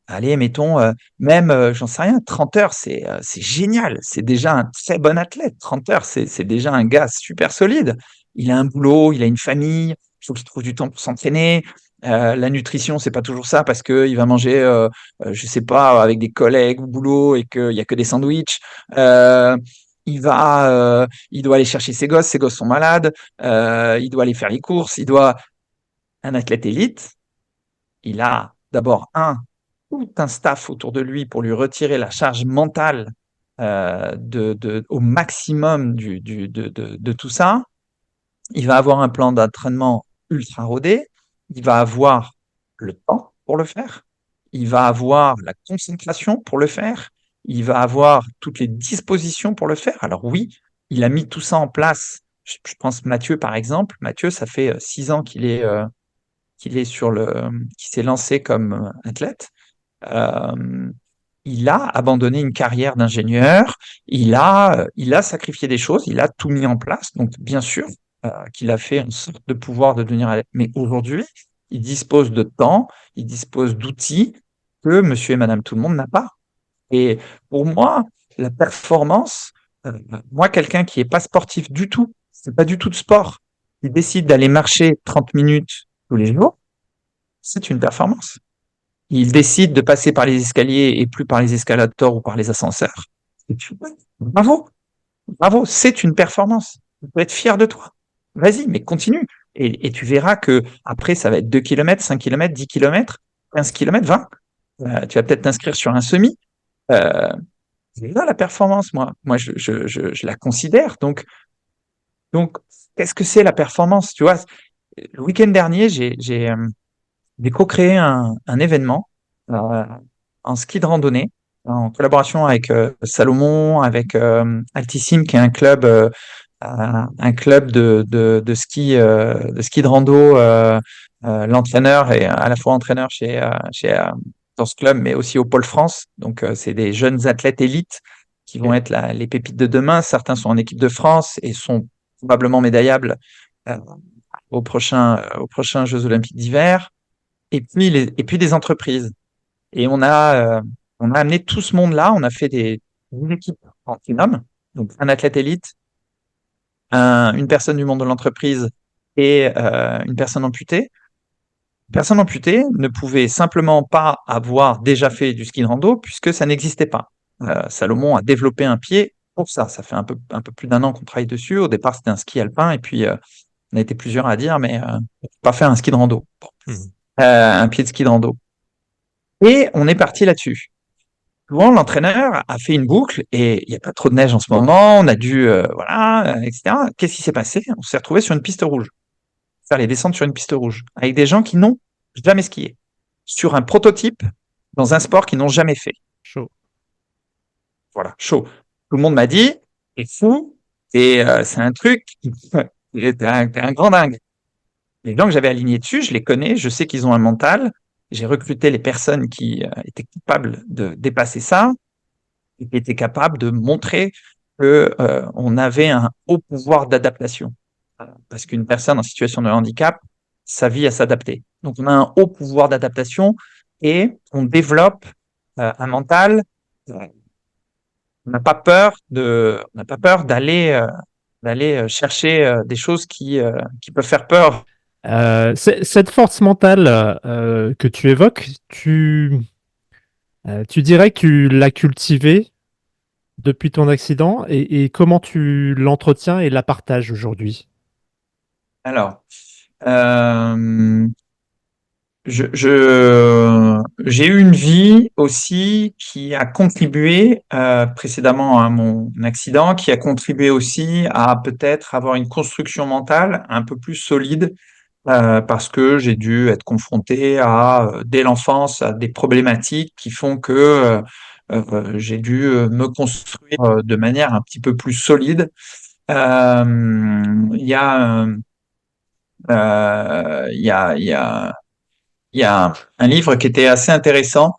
allez, mettons, même, j'en sais rien, 30 heures, c'est génial. C'est déjà un très bon athlète. 30 heures, c'est déjà un gars super solide. Il a un boulot, il a une famille, il faut qu'il trouve du temps pour s'entraîner. La nutrition, c'est pas toujours ça parce que il va manger, je sais pas, avec des collègues au boulot et qu'il y a que des sandwichs. Euh, il doit aller chercher ses gosses sont malades. Il doit aller faire les courses. Un athlète élite, il a d'abord tout un staff autour de lui pour lui retirer la charge mentale au maximum de tout ça. Il va avoir un plan d'entraînement ultra rodé. Il va avoir le temps pour le faire. Il va avoir la concentration pour le faire. Il va avoir toutes les dispositions pour le faire. Alors oui, il a mis tout ça en place. Je pense Mathieu, par exemple. Mathieu, ça fait 6 ans qu'il s'est lancé comme athlète. Euh, il a abandonné une carrière d'ingénieur, il a sacrifié des choses, il a tout mis en place. Donc, bien sûr, qu'il a fait une sorte de pouvoir de devenir. Mais aujourd'hui, il dispose de temps, il dispose d'outils que monsieur et madame tout le monde n'a pas. Et pour moi, la performance, moi, quelqu'un qui est pas sportif du tout, c'est pas du tout de sport, qui décide d'aller marcher 30 minutes tous les jours, c'est une performance. Il décide de passer par les escaliers et plus par les escalators ou par les ascenseurs. Bravo, bravo, c'est une performance. Tu peux être fier de toi. Vas-y, mais continue. Et tu verras que après, ça va être 2 kilomètres, 5 kilomètres, 10 kilomètres, 15 kilomètres, 20. Tu vas peut-être t'inscrire sur un semi. Euh, c'est là la performance, moi. Moi, je la considère. Donc, qu'est-ce que c'est la performance? Tu vois, le week-end dernier, j'ai co-créé un événement euh, en ski de randonnée en collaboration avec Salomon, avec Altisim, qui est un club de ski de rando. L'entraîneur est à la fois entraîneur dans ce club, mais aussi au Pôle France. Donc, c'est des jeunes athlètes élites qui vont Ok. être les pépites de demain. Certains sont en équipe de France et sont probablement médaillables euh, aux prochains Jeux Olympiques d'hiver. Et puis des entreprises. Et on a amené tout ce monde-là. On a fait une équipe en binôme, donc un athlète élite, une personne du monde de l'entreprise et une personne amputée. personne amputée ne pouvait simplement pas avoir déjà fait du ski de rando puisque ça n'existait pas. Salomon a développé un pied pour ça. Ça fait un peu plus d'1 an qu'on travaille dessus. Au départ, c'était un ski alpin et puis on a été plusieurs à dire, mais on peut pas faire un ski de rando. Mhm. Un pied de ski de rando. Et on est parti là-dessus. Souvent, l'entraîneur a fait une boucle et il n'y a pas trop de neige en ce moment. On a dû, voilà, etc. Qu'est-ce qui s'est passé? On s'est retrouvé sur une piste rouge. Faire les descentes sur une piste rouge avec des gens qui n'ont jamais skié, sur un prototype dans un sport qu'ils n'ont jamais fait. Chaud. Voilà, chaud. Tout le monde m'a dit, t'es fou, et c'est un truc, t'es un grand dingue. Les gens que j'avais alignés dessus, je les connais, je sais qu'ils ont un mental. J'ai recruté les personnes qui étaient capables de dépasser ça et qui étaient capables de montrer que on avait un haut pouvoir d'adaptation. Parce qu'une personne en situation de handicap, sa vie à s'adapter. Donc on a un haut pouvoir d'adaptation et on développe un mental. On n'a pas peur d'aller chercher des choses qui peuvent faire peur. Cette force mentale que tu évoques, tu dirais que tu l'as cultivée depuis ton accident et comment tu l'entretiens et la partages aujourd'hui? Alors, euh, j'ai eu une vie aussi qui a contribué précédemment à mon accident, qui a contribué aussi à peut-être avoir une construction mentale un peu plus solide parce que j'ai dû être confronté dès l'enfance à des problématiques qui font que j'ai dû me construire de manière un petit peu plus solide. Il y a, il y a, il y a il y a un livre qui était assez intéressant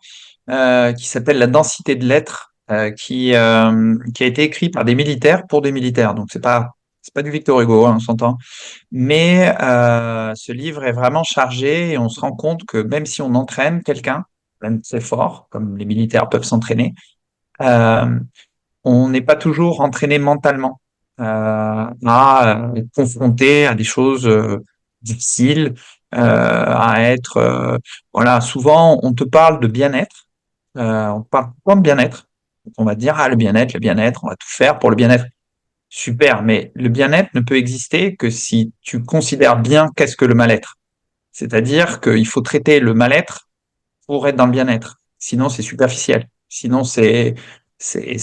qui s'appelle La densité de l'être, qui a été écrit par des militaires pour des militaires. Donc c'est pas du Victor Hugo, hein, on s'entend. Mais ce livre est vraiment chargé et on se rend compte que même si on entraîne quelqu'un, même très fort, comme les militaires peuvent s'entraîner, euh, on n'est pas toujours entraîné mentalement à être confronté à des choses difficiles, à être voilà. Souvent, on te parle de bien-être, on te parle pas de bien-être. On va te dire le bien-être, on va tout faire pour le bien-être. Super, mais le bien-être ne peut exister que si tu considères bien qu'est-ce que le mal-être. C'est-à-dire qu'il faut traiter le mal-être pour être dans le bien-être. Sinon, c'est superficiel. Sinon, c'est c'est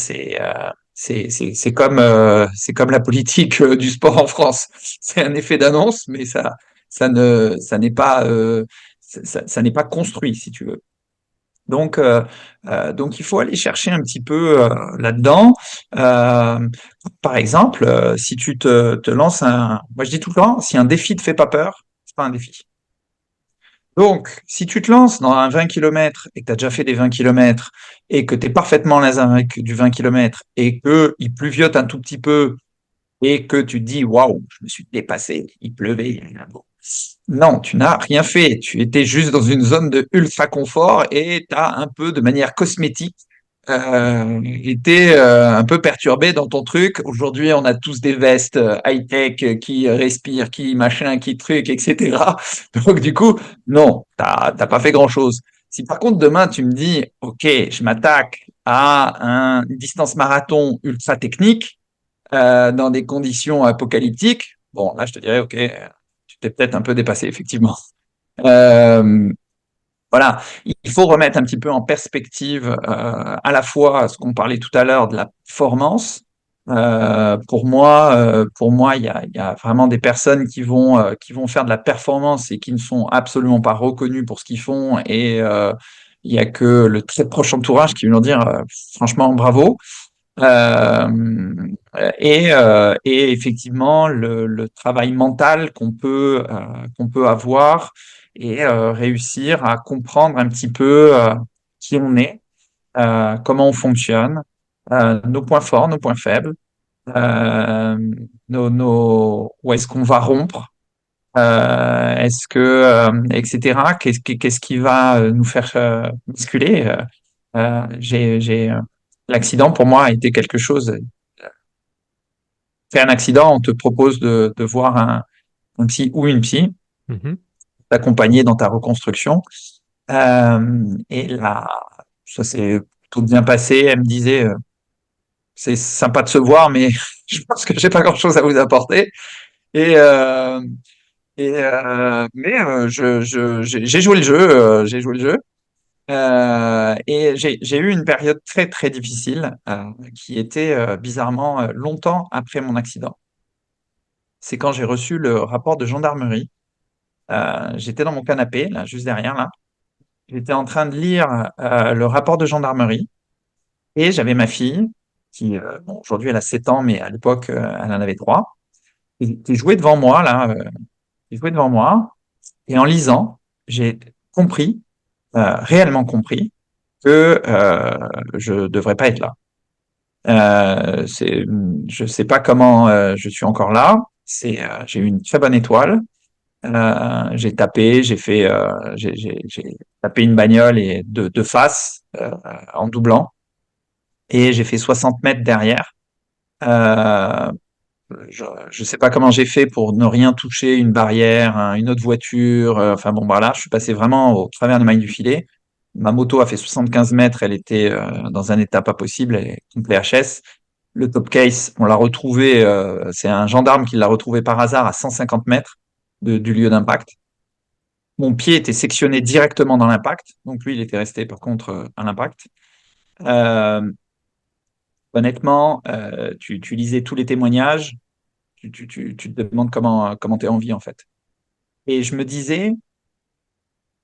c'est comme la politique du sport en France. C'est un effet d'annonce, mais ça n'est pas ça n'est pas construit, si tu veux. Donc il faut aller chercher un petit peu là-dedans. Euh, Par exemple, si tu te lances moi je dis tout le temps, si un défi te fait pas peur, c'est pas un défi. Donc, si tu te lances dans un 20 km et que tu as déjà fait des 20 km et que tu es parfaitement à l'aise avec du 20 km et qu'il pleuviote un tout petit peu et que tu te dis waouh, je me suis dépassé, il pleuvait. Non, tu n'as rien fait. Tu étais juste dans une zone de ultra confort et tu as un peu de manière cosmétique été un peu perturbé dans ton truc. Aujourd'hui, on a tous des vestes high-tech qui respirent, qui machin, qui truc, etc. Donc du coup, non, t'as pas fait grand-chose. Si par contre demain tu me dis, ok, je m'attaque à une distance marathon ultra technique dans des conditions apocalyptiques, bon là je te dirais, ok, tu t'es peut-être un peu dépassé effectivement. Euh, voilà, il faut remettre un petit peu en perspective à la fois ce qu'on parlait tout à l'heure de la performance. Pour moi, il y a vraiment des personnes qui vont faire de la performance et qui ne sont absolument pas reconnues pour ce qu'ils font. Et il y a que le très proche entourage qui vont leur dire franchement bravo. Et effectivement, le travail mental qu'on peut avoir et réussir à comprendre un petit peu qui on est, comment on fonctionne, nos points forts, nos points faibles, euh, où est-ce qu'on va rompre, etc. Qu'est-ce qui va nous faire basculer? L'accident pour moi a été quelque chose. Fait un accident, on te propose de voir un psy ou une psy. Mhm. t'accompagner dans ta reconstruction. Et là, ça s'est tout bien passé. Elle me disait, c'est sympa de se voir, mais je pense que j'ai pas grand-chose à vous apporter. Et, euh, j'ai joué le jeu, j'ai joué le jeu. Et j'ai eu une période très très difficile qui était bizarrement longtemps après mon accident. C'est quand j'ai reçu le rapport de gendarmerie. J'étais dans mon canapé, là, juste derrière, là. J'étais en train de lire le rapport de gendarmerie et j'avais ma fille qui, bon, aujourd'hui elle a 7 ans, mais à l'époque elle en avait 3. Qui jouait devant moi, là, qui jouait devant moi. Et en lisant, j'ai compris, réellement compris, que je devrais pas être là. Je sais pas comment je suis encore là. J'ai eu une très bonne étoile. J'ai tapé, j'ai tapé une bagnole et de face en doublant et j'ai fait 60 mètres derrière. Euh, je sais pas comment j'ai fait pour ne rien toucher, une barrière, une autre voiture. Enfin bon, voilà, je suis passé vraiment au travers des mailles du filet. Ma moto a fait 75 mètres, elle était dans un état pas possible, elle est complet HS. Le top case, on l'a retrouvé, c'est un gendarme qui l'a retrouvé par hasard à 150 mètres du lieu d'impact. Mon pied était sectionné directement dans l'impact, donc lui, il était resté par contre à l'impact. Euh, Honnêtement, tu lisais tous les témoignages, tu te demandes comment tu es en vie en fait. Et je me disais,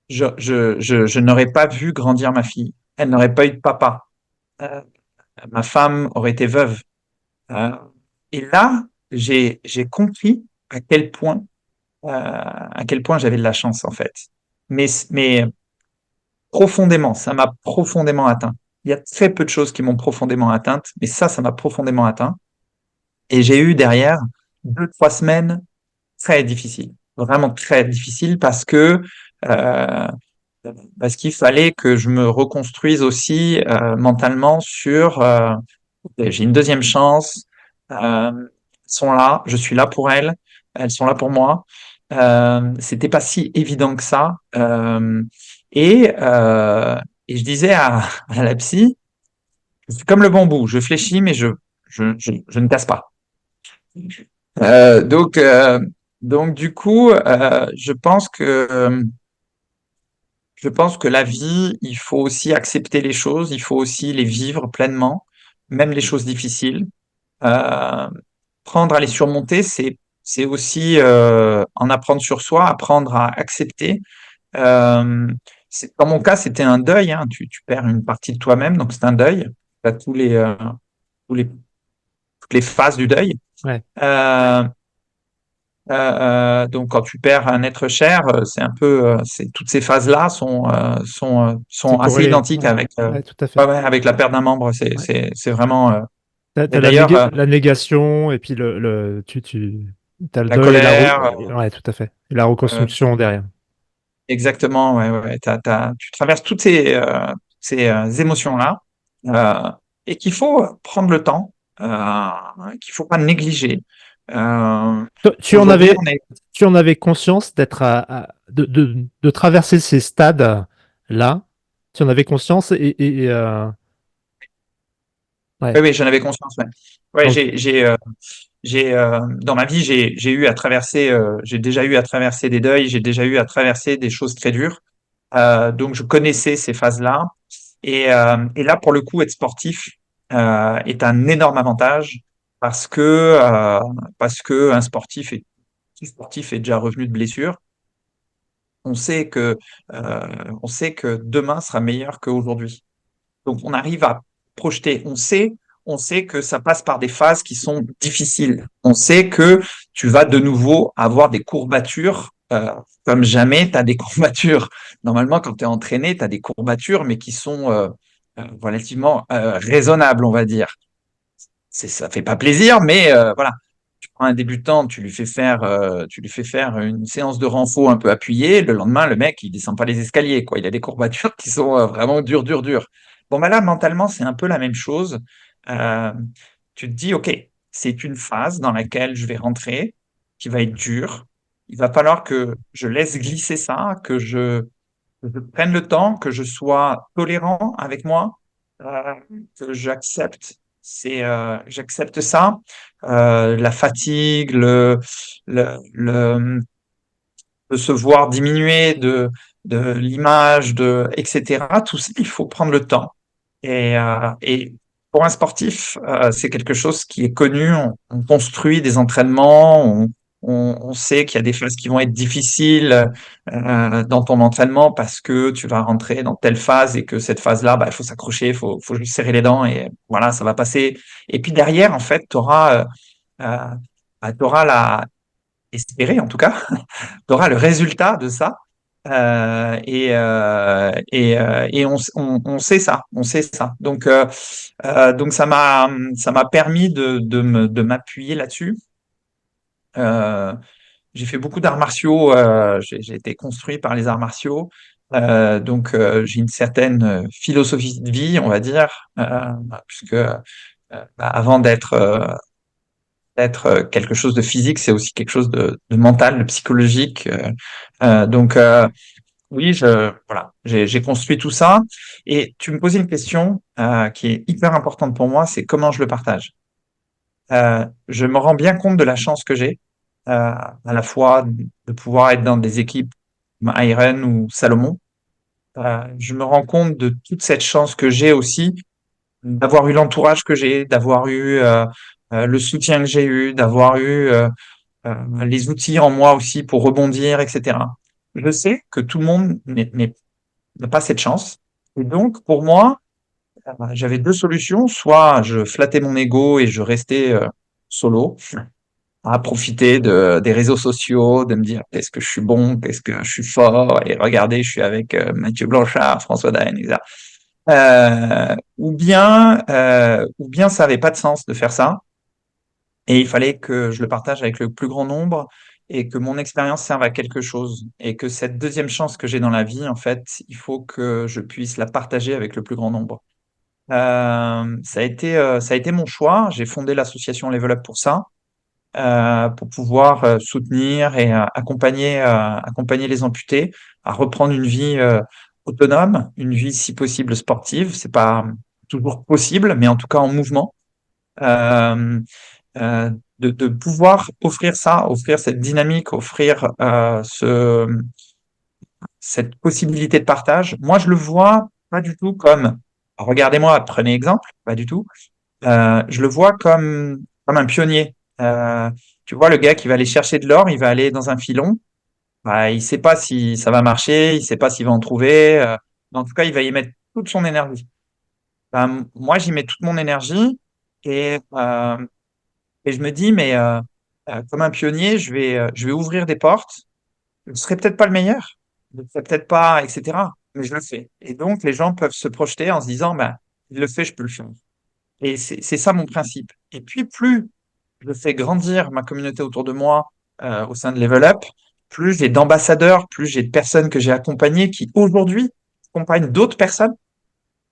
je n'aurais pas vu grandir ma fille, elle n'aurait pas eu de papa. Euh, Ma femme aurait été veuve. Euh, et là, j'ai compris à quel point j'avais de la chance en fait. Mais profondément, ça m'a profondément atteint. Il y a très peu de choses qui m'ont profondément atteinte, mais ça m'a profondément atteint. Et j'ai eu derrière 2, 3 semaines très difficiles, vraiment très difficiles euh, parce qu'il fallait que je me reconstruise aussi mentalement sur j'ai une deuxième chance, elles sont là, je suis là pour elles, elles sont là pour moi. C'était pas si évident que ça. Et, euh, et je disais à la psy, je suis comme le bambou, je fléchis, mais je ne casse pas. Euh, donc, euh, donc du coup, je pense que la vie, il faut aussi accepter les choses, il faut aussi les vivre pleinement, même les choses difficiles. Euh, Apprendre à les surmonter, c'est aussi en apprendre sur soi, apprendre à accepter. Euh, Dans mon cas, c'était un deuil. Hein. Tu perds une partie de toi-même, donc c'est un deuil. Tu as tous les, toutes les phases du deuil. Ouais, Euh, donc, quand tu perds un être cher, c'est un peu, toutes ces phases-là c'est sont assez corrélé. identiques Ouais, avec, ouais, tout à fait. ouais, ouais, avec la perte d'un membre. Ouais. C'est vraiment. T'as Et la, d'ailleurs, la négation et puis t'as le la deuil et colère, ouais, tout à fait. Et la euh, reconstruction derrière. exactement, ouais, ouais, ouais. Tu traverses toutes ces émotions-là euh, et qu'il faut prendre le temps, qu'il faut pas négliger. Euh, Toi, Aujourd'hui, on est. tu en avais conscience d'être de traverser ces stades-là. Tu en avais conscience Oui, ouais. oui, j'en avais conscience. Ouais, ouais, Donc, dans ma vie, j'ai déjà eu à traverser des deuils, j'ai déjà eu à traverser des choses très dures. Donc, je connaissais ces phases-là. Et là, pour le coup, être sportif est un énorme avantage parce que, euh, parce que tout sportif est déjà revenu de blessure. On sait on sait que demain sera meilleur qu'aujourd'hui. Donc, on arrive à projeter. On sait que ça passe par des phases qui sont difficiles. On sait que tu vas de nouveau avoir des courbatures. Comme jamais, tu as des courbatures. Normalement, quand tu es entraîné, tu as des courbatures, mais qui sont relativement raisonnables, on va dire. Ça fait pas plaisir, mais voilà. Tu prends un débutant, tu lui fais faire une séance de renfo un peu appuyée. Le lendemain, le mec, il descend pas les escaliers, quoi. Il a des courbatures qui sont vraiment dures, dures, dures. Bon, ben là, mentalement, c'est un peu la même chose. Euh, Tu te dis, OK, c'est une phase dans laquelle je vais rentrer, qui va être dure. il va falloir que je laisse glisser ça, que je prenne le temps, que je sois tolérant avec moi, euh, que j'accepte ça, la fatigue, de se voir diminuer de l'image, etc. Tout ça, il faut prendre le temps. Et pour un sportif, c'est quelque chose qui est connu. On construit des entraînements, on sait qu'il y a des phases qui vont être difficiles dans ton entraînement parce que tu vas rentrer dans telle phase et que cette phase-là, bah, il faut s'accrocher, faut juste serrer les dents et voilà, ça va passer. Et puis derrière, en fait, t'auras espérer en tout cas, tu auras le résultat de ça. On sait ça, on sait ça. Donc ça m'a permis de m'appuyer là-dessus. Euh, j'ai fait beaucoup d'arts martiaux, j'ai été construit par les arts martiaux. J'ai une certaine philosophie de vie, on va dire, puisque avant d'être quelque chose de physique, c'est aussi quelque chose de mental, de psychologique. Oui, voilà, j'ai construit tout ça. Et tu me posais une question qui est hyper importante pour moi, c'est comment je le partage. Je me rends bien compte de la chance que j'ai, à la fois de pouvoir être dans des équipes comme Iron ou Salomon. Je me rends compte de toute cette chance que j'ai aussi, d'avoir eu l'entourage que j'ai, d'avoir eu le soutien que j'ai eu, d'avoir eu les outils en moi aussi pour rebondir, etc. Je sais que tout le monde n'a pas cette chance. Et donc, pour moi, j'avais deux solutions. Soit je flattais mon ego et je restais solo, à profiter des réseaux sociaux, de me dire qu'est-ce que je suis bon, qu'est-ce que je suis fort, et regardez, je suis avec Mathieu Blanchard, François Daen, etc. Ou bien ça n'avait pas de sens de faire ça. Et il fallait que je le partage avec le plus grand nombre et que mon expérience serve à quelque chose. Et que cette deuxième chance que j'ai dans la vie, en fait, il faut que je puisse la partager avec le plus grand nombre. Ça a été mon choix. J'ai fondé l'association Level Up pour ça, pour pouvoir soutenir et accompagner les amputés à reprendre une vie autonome, une vie si possible sportive. C'est pas toujours possible, mais en tout cas en mouvement. Euh, de pouvoir offrir ça, offrir cette dynamique, offrir cette possibilité de partage. Moi, je le vois pas du tout comme, regardez-moi, prenez exemple, pas du tout. Je le vois comme un pionnier. Tu vois, le gars qui va aller chercher de l'or, il va aller dans un filon. Bah, il sait pas si ça va marcher, il sait pas s'il va en trouver. Mais en tout cas, il va y mettre toute son énergie. Ben, moi, j'y mets toute mon énergie et, euh, et je me dis, mais comme un pionnier, je vais ouvrir des portes. Je ne serai peut-être pas le meilleur, je ne serai peut-être pas, etc. Mais je le fais. Et donc, les gens peuvent se projeter en se disant, ben, il le fait, je peux le faire. Et c'est ça mon principe. Et puis, plus je fais grandir ma communauté autour de moi au sein de Level Up, plus j'ai d'ambassadeurs, plus j'ai de personnes que j'ai accompagnées qui aujourd'hui accompagnent d'autres personnes.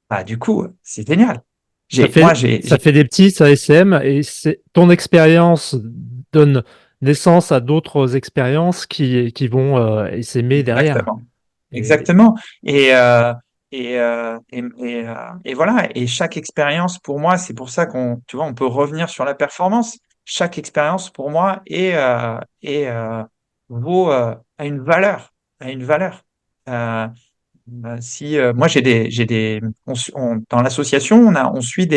Bah, du coup, c'est génial. Ça J'ai, fait, moi, j'ai, ça fait des petits ASM et ton expérience donne naissance à d'autres expériences qui vont s'aimer derrière. Exactement. Et, Exactement. Et voilà. Et chaque expérience, pour moi, c'est pour ça tu vois, on peut revenir sur la performance. Chaque expérience, pour moi, vaut, a une valeur, a une valeur. Euh, si moi dans l'association, on suit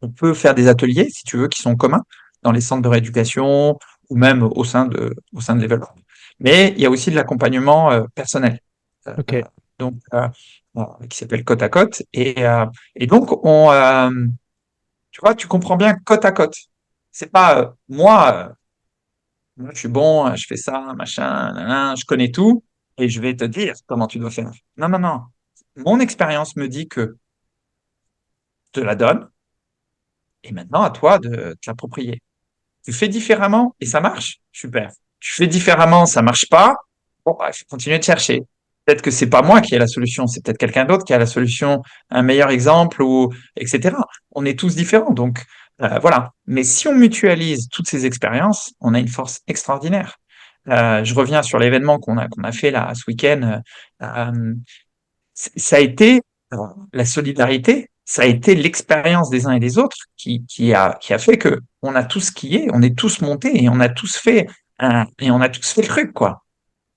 on peut faire des ateliers, si tu veux, qui sont communs dans les centres de rééducation ou même au sein de Level Up. Mais il y a aussi de l'accompagnement personnel, euh, ok. donc qui s'appelle côte à côte. Et donc tu vois, tu comprends bien côte à côte. C'est pas moi, je suis bon, je fais ça, machin, nanana, je connais tout et je vais te dire comment tu dois faire. Non, non, non. Mon expérience me dit que je te la donne et maintenant à toi de te l'approprier. Tu fais différemment et ça marche, super. Tu fais différemment, ça marche pas, bon, bah, il faut continuer de chercher. Peut-être que c'est pas moi qui ai la solution, c'est peut-être quelqu'un d'autre qui a la solution, un meilleur exemple ou etc. On est tous différents, donc voilà. Mais si on mutualise toutes ces expériences, on a une force extraordinaire. Je reviens sur l'événement qu'on a fait là ce week-end. Euh, Ça a été la solidarité, ça a été l'expérience des uns et des autres qui a fait que on a tous skié, on est tous montés et on a tous fait le truc, quoi.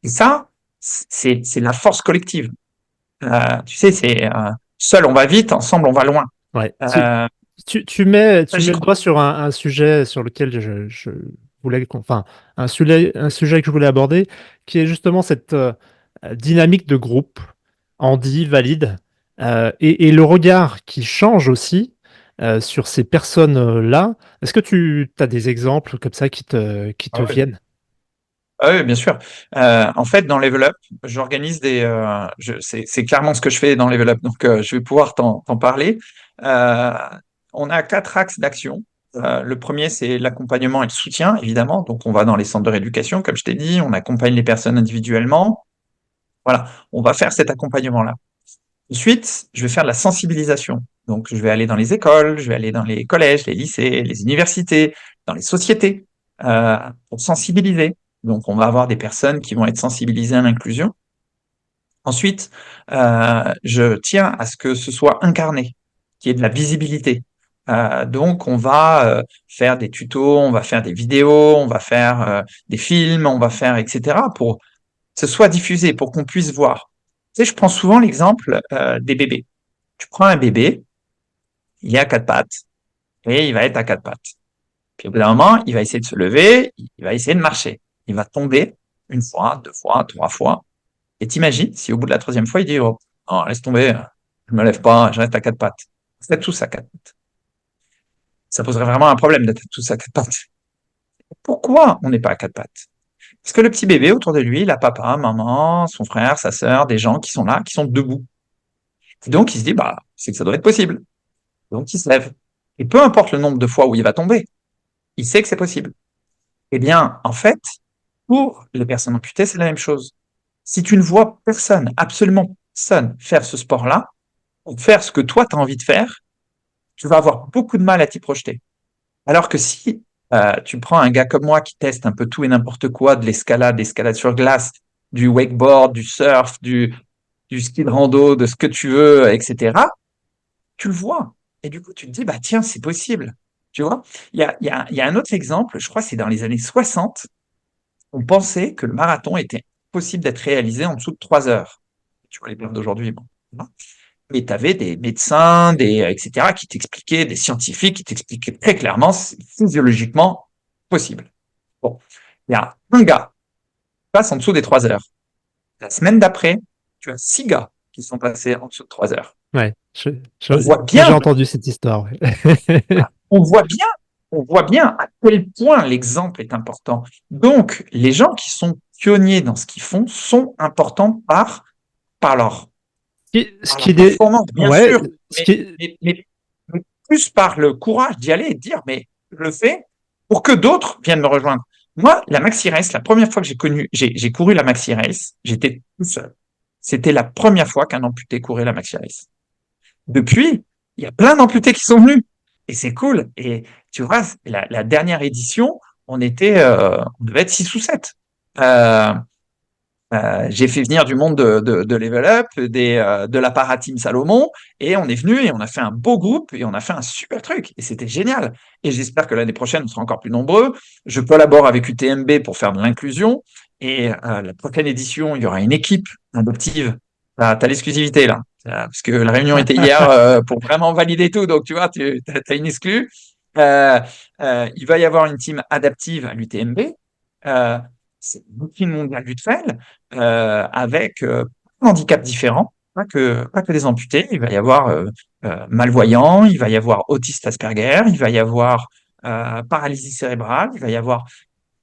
Et ça, c'est la force collective. Tu sais, c'est seul on va vite, ensemble on va loin. Ouais. Euh, Ça, Tu j'y mets le crois. doigt sur un sujet sur lequel je voulais, enfin, un sujet que je voulais aborder, qui est justement cette dynamique de groupe, Andy, valide, et le regard qui change aussi sur ces personnes-là. Est-ce que tu as des exemples comme ça qui Ah te ouais. viennent? Ah oui, bien sûr. En fait, dans Level Up, j'organise c'est clairement ce que je fais dans Level Up, donc je vais pouvoir t'en parler. Euh, on a 4 axes d'action. Le premier, c'est l'accompagnement et le soutien, évidemment. Donc, on va dans les centres de rééducation, comme je t'ai dit, on accompagne les personnes individuellement. Voilà, on va faire cet accompagnement-là. Ensuite, je vais faire de la sensibilisation. Donc, je vais aller dans les écoles, je vais aller dans les collèges, les lycées, les universités, dans les sociétés, euh, pour sensibiliser. Donc, on va avoir des personnes qui vont être sensibilisées à l'inclusion. Ensuite, je tiens à ce que ce soit incarné, qu'il y ait de la visibilité. Donc, on va faire des tutos, on va faire des vidéos, on va faire des films, on va faire, etc., pour que ce soit diffusé, pour qu'on puisse voir. Tu sais, je prends souvent l'exemple des bébés. Tu prends un bébé, il est à 4 pattes, et il va être à 4 pattes. Puis au bout d'un moment, il va essayer de se lever, il va essayer de marcher. Il va tomber une fois, 2 fois, 3 fois. Et t'imagines si au bout de la troisième fois, il dit, oh, non, laisse tomber, je me lève pas, je reste à 4 pattes. Vous êtes tous à 4 pattes. Ça poserait vraiment un problème d'être tous à 4 pattes. Pourquoi on n'est pas à 4 pattes? Parce que le petit bébé autour de lui, il a papa, maman, son frère, sa sœur, des gens qui sont là, qui sont debout. Et donc il se dit, bah, c'est que ça doit être possible. Donc il se lève. Et peu importe le nombre de fois où il va tomber, il sait que c'est possible. Eh bien, en fait, pour les personnes amputées, c'est la même chose. Si tu ne vois personne, absolument personne, faire ce sport-là, ou faire ce que toi, tu as envie de faire, tu vas avoir beaucoup de mal à t'y projeter. Alors que si tu prends un gars comme moi qui teste un peu tout et n'importe quoi, de l'escalade sur glace, du wakeboard, du surf, du ski de rando, de ce que tu veux, etc., tu le vois. Et du coup, tu te dis, bah tiens, c'est possible. Tu vois, il y a un autre exemple, je crois que c'est dans les années 60, on pensait que le marathon était possible d'être réalisé en dessous de 3 heures. Tu vois les pertes d'aujourd'hui, bon. Mais tu avais des médecins, etc., qui t'expliquaient, des scientifiques qui t'expliquaient très clairement, c'est physiologiquement possible. Bon, il y a un gars qui passe en dessous des 3 heures. La semaine d'après, tu as 6 gars qui sont passés en dessous de 3 heures. Ouais, On voit j'ai bien, entendu cette histoire. Ouais. on voit bien, on voit bien à quel point l'exemple est important. Donc, les gens qui sont pionniers dans ce qu'ils font sont importants par leur, Ce par qui leur est, performance, bien ouais, sûr, ce mais, qui est, mais plus par le courage d'y aller et de dire, mais je le fais pour que d'autres viennent me rejoindre. Moi, la Maxi Race, la première fois que j'ai couru la Maxi Race, j'étais tout seul. C'était la première fois qu'un amputé courait la Maxi Race. Depuis, il y a plein d'amputés qui sont venus. Et c'est cool. Et tu vois, la dernière édition, on devait être 6 ou 7. Euh, j'ai fait venir du monde de Level Up, de la Parateam Salomon, et on est venu et on a fait un beau groupe et on a fait un super truc. Et c'était génial. Et j'espère que l'année prochaine, on sera encore plus nombreux. Je collabore avec UTMB pour faire de l'inclusion. Et la prochaine édition, il y aura une équipe adoptive. T'as l'exclusivité là. Parce que la réunion était hier pour vraiment valider tout. Donc, tu vois, tu as une exclue. Il va y avoir une team adaptive à l'UTMB. Euh, c'est une team mondiale du trail avec plein d'handicaps différents, pas que des amputés. Il va y avoir malvoyants, il va y avoir autiste Asperger, il va y avoir paralysie cérébrale, il va y avoir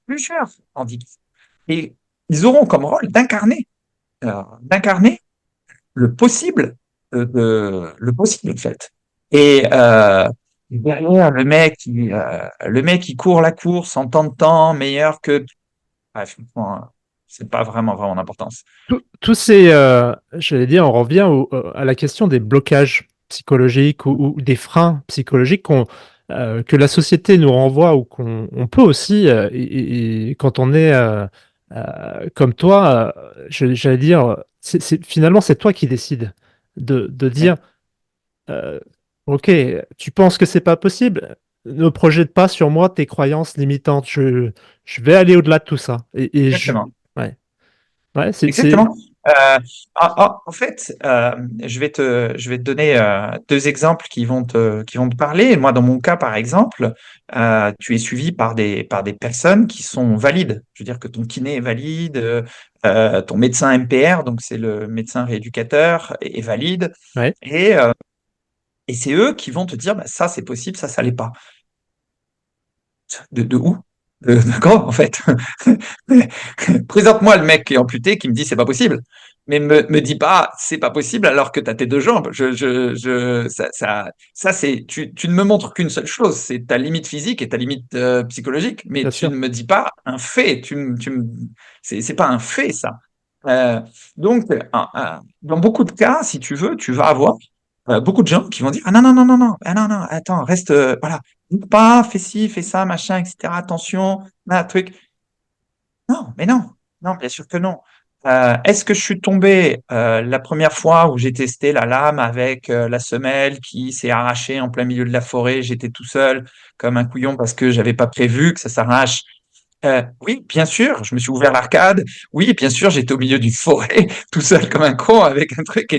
plusieurs handicaps. Et ils auront comme rôle d'incarner le possible, le possible en fait. Et derrière le mec qui court la course en temps de temps meilleur que, bref, bon, c'est pas vraiment d'importance. tous ces, j'allais dire, on revient à la question des blocages psychologiques ou des freins psychologiques que la société nous renvoie ou qu'on on peut aussi, et quand on est Comme toi, j'allais dire, finalement, c'est toi qui décides de Ouais, dire, euh, OK, tu penses que c'est pas possible, ne projette pas sur moi tes croyances limitantes. Je vais aller au-delà de tout ça. exactement. Ouais, ouais, Exactement. En fait, je vais te donner deux exemples qui vont te parler. Moi, dans mon cas, par exemple, tu es suivi par des personnes qui sont valides. Je veux dire que ton kiné est valide, ton médecin MPR, donc c'est le médecin rééducateur, est valide. ouais, Et, euh, et c'est eux qui vont te dire, bah, ça, c'est possible, ça l'est pas. De où? De quand, en fait? Présente-moi le mec qui est amputé qui me dit c'est pas possible. Mais me dis pas c'est pas possible alors que tu as tes deux jambes. Tu ne me montres qu'une seule chose, c'est ta limite physique et ta limite psychologique. Mais bien tu sûr. ne me dis pas un fait. C'est pas un fait, ça. Euh, donc, dans beaucoup de cas, si tu veux, tu vas avoir beaucoup de gens qui vont dire ah non, non, non, non, non, ah, non, non, attends, reste, voilà, bouge pas, fais ci, fais ça, machin, etc. Attention, là, truc. Non, mais non, non, bien sûr que non. Est-ce que je suis tombé la première fois où j'ai testé la lame avec la semelle qui s'est arrachée en plein milieu de la forêt? J'étais tout seul comme un couillon parce que j'avais pas prévu que ça s'arrache. Oui, bien sûr, je me suis ouvert l'arcade. Oui, bien sûr, j'étais au milieu d'une forêt, tout seul comme un con avec un truc et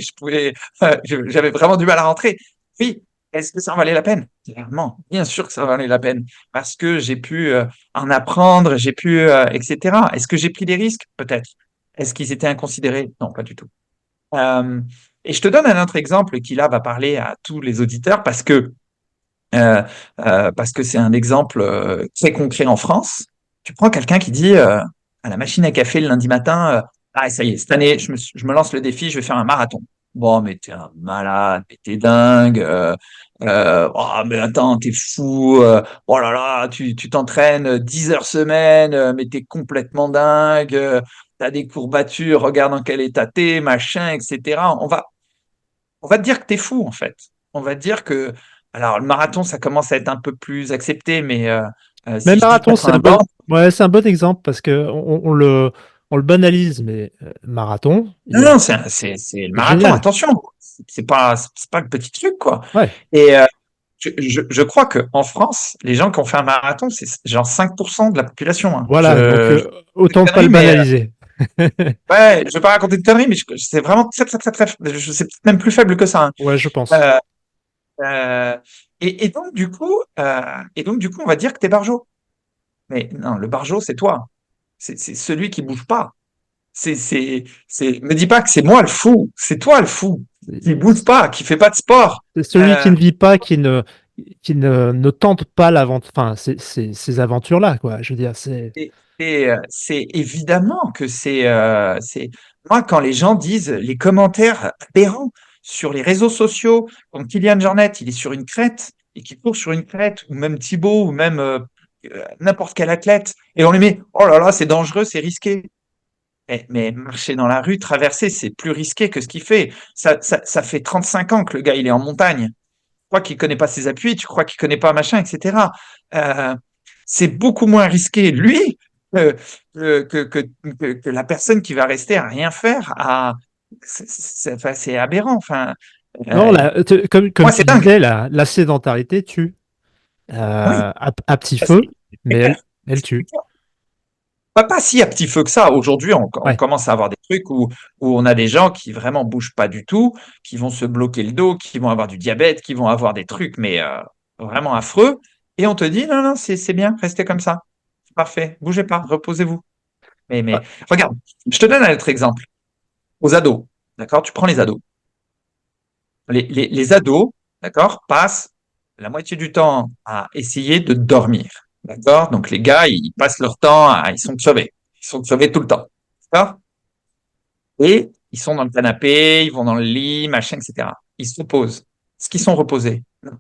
j'avais vraiment du mal à rentrer. Oui, est-ce que ça en valait la peine? Clairement, bien sûr que ça valait la peine parce que j'ai pu en apprendre, etc. Est-ce que j'ai pris des risques? Peut-être. Est-ce qu'ils étaient inconsidérés? Non, pas du tout. Euh, et je te donne un autre exemple qui là va parler à tous les auditeurs euh, parce que c'est un exemple très concret en France. Tu prends quelqu'un qui dit à la machine à café le lundi matin, ah ça y est, cette année, je me lance le défi, je vais faire un marathon. Bon, mais t'es un malade, mais t'es dingue. Oh, mais attends, t'es fou. Oh là là, tu t'entraînes 10 heures semaine, mais t'es complètement dingue. T'as des courbatures, regarde dans quel état t'es, machin, etc. On va te dire que t'es fou, en fait. On va te dire que, alors, le marathon, ça commence à être un peu plus accepté, mais Mais si je dis marathon, 80 bornes, ouais, c'est un bon exemple parce que on le banalise, mais marathon, non, non, c'est le c'est marathon, génial. attention. C'est pas le petit truc, quoi. Ouais, Et je crois qu'en France, les gens qui ont fait un marathon, c'est genre 5% de la population, hein. voilà, donc Je dis autant une ne pas connerie, le mais banaliser. ouais, je vais pas raconter de conneries, mais c'est vraiment très, très, très, très, c'est peut-être même plus faible que ça, hein. Ouais, je pense. Euh, euh, et donc, du coup, on va dire que t'es barjot. Mais non, le barjot, c'est toi. C'est celui qui bouge pas. Me dis pas que c'est moi le fou. C'est toi le fou. Qui bouge pas, qui fait pas de sport. C'est celui qui Euh, ne vit pas, ne tente pas enfin, ces aventures-là, quoi. Je veux dire, c'est évidemment que moi, quand les gens disent les commentaires aberrants sur les réseaux sociaux, quand Kylian Jornet, il est sur une crête et qu'il court sur une crête, ou même Thibaut, ou même n'importe quel athlète, et on lui met, oh là là, c'est dangereux, c'est risqué. Mais marcher dans la rue, traverser, c'est plus risqué que ce qu'il fait. Ça fait 35 ans que le gars, il est en montagne. Tu crois qu'il connaît pas ses appuis, tu crois qu'il connaît pas machin, etc. Euh, c'est beaucoup moins risqué, lui, que, que la personne qui va rester à rien faire. Enfin, c'est aberrant. Enfin, non, euh, comme moi, tu c'est dingue. disais, la sédentarité tue Oui, à petit ça, feu, c'est mais clair. elle tue. Pas si à petit feu que ça. Aujourd'hui, on Ouais. commence à avoir des trucs où on a des gens qui vraiment bougent pas du tout, qui vont se bloquer le dos, qui vont avoir du diabète, qui vont avoir des trucs, mais vraiment affreux. Et on te dit, non, non, c'est bien, restez comme ça. C'est parfait, bougez pas, reposez-vous. Mais Ah, regarde, je te donne un autre exemple. Aux ados, d'accord? Tu prends les ados. Les ados, d'accord, passent la moitié du temps à essayer de dormir. D'accord? Donc les gars, ils passent leur temps ils sont crevés. Ils sont crevés tout le temps. D'accord? Et ils sont dans le canapé, ils vont dans le lit, machin, etc. Ils se reposent. Est-ce qu'ils sont reposés? Non.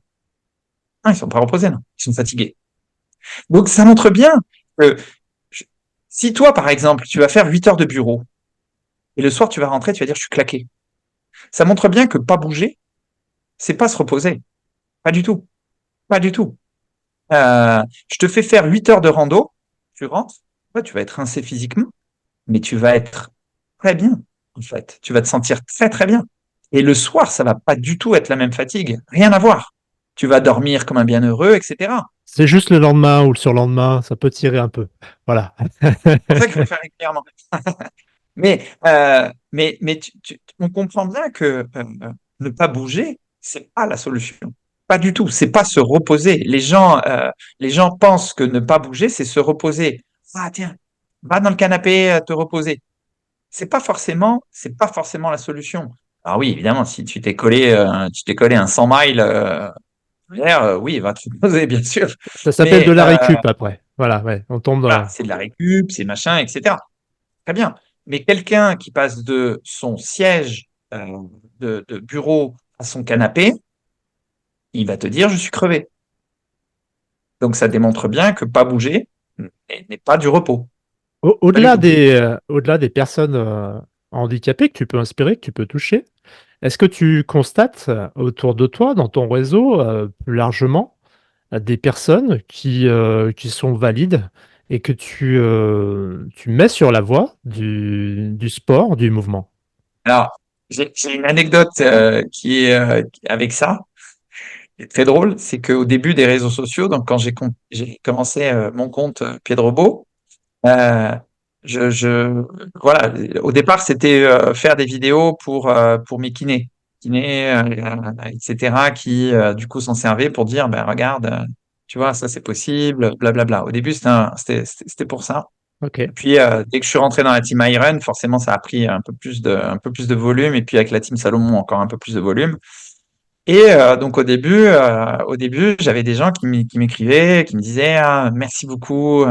Non, ils sont pas reposés, non. Ils sont fatigués. Donc ça montre bien que je- si toi, par exemple, tu vas faire 8 heures de bureau et le soir tu vas rentrer, tu vas dire je suis claqué. Ça montre bien que pas bouger, c'est pas se reposer. Pas du tout. Pas du tout. Je te fais faire 8 heures de rando, tu rentres, ouais, tu vas être rincé physiquement, mais tu vas être très bien, en fait. Tu vas te sentir très, très bien. Et le soir, ça va pas du tout être la même fatigue. Rien à voir. Tu vas dormir comme un bienheureux, etc. C'est juste le lendemain ou le surlendemain, ça peut tirer un peu. Voilà. C'est pour ça qu'il faut le faire régulièrement. On comprend bien que ne pas bouger, c'est pas la solution. Pas du tout. C'est pas se reposer. Les gens pensent que ne pas bouger, c'est se reposer. Ah tiens, va dans le canapé te reposer. C'est pas forcément la solution. Alors oui, évidemment, si tu t'es collé un 100 miles oui, va te reposer, bien sûr. Ça s'appelle de Mais la récup après. Voilà, ouais, on tombe voilà, dans... c'est de la récup, c'est machin, etc. Très bien. Mais quelqu'un qui passe de son siège de bureau à son canapé, il va te dire je suis crevé. Donc ça démontre bien que pas bouger n'est pas du repos. Pas du tout. Au-delà des personnes handicapées que tu peux inspirer, que tu peux toucher, est-ce que tu constates autour de toi, dans ton réseau, plus largement, des personnes qui sont valides et que tu mets sur la voie du sport, du mouvement? Alors, j'ai une anecdote qui est avec ça, qui est très drôle. C'est qu'au début des réseaux sociaux, donc quand j'ai commencé mon compte Pied de Robot, euh, je voilà, au départ c'était faire des vidéos pour mes kinés, etc. qui du coup s'en servaient pour dire ben regarde, tu vois ça c'est possible, blablabla. Au début c'était pour ça. Et Ok. puis dès que je suis rentré dans la team Iron, forcément ça a pris un peu plus de volume et puis avec la team Salomon encore un peu plus de volume. Et donc au début, j'avais des gens qui m'écrivaient, qui me disaient ah, merci beaucoup,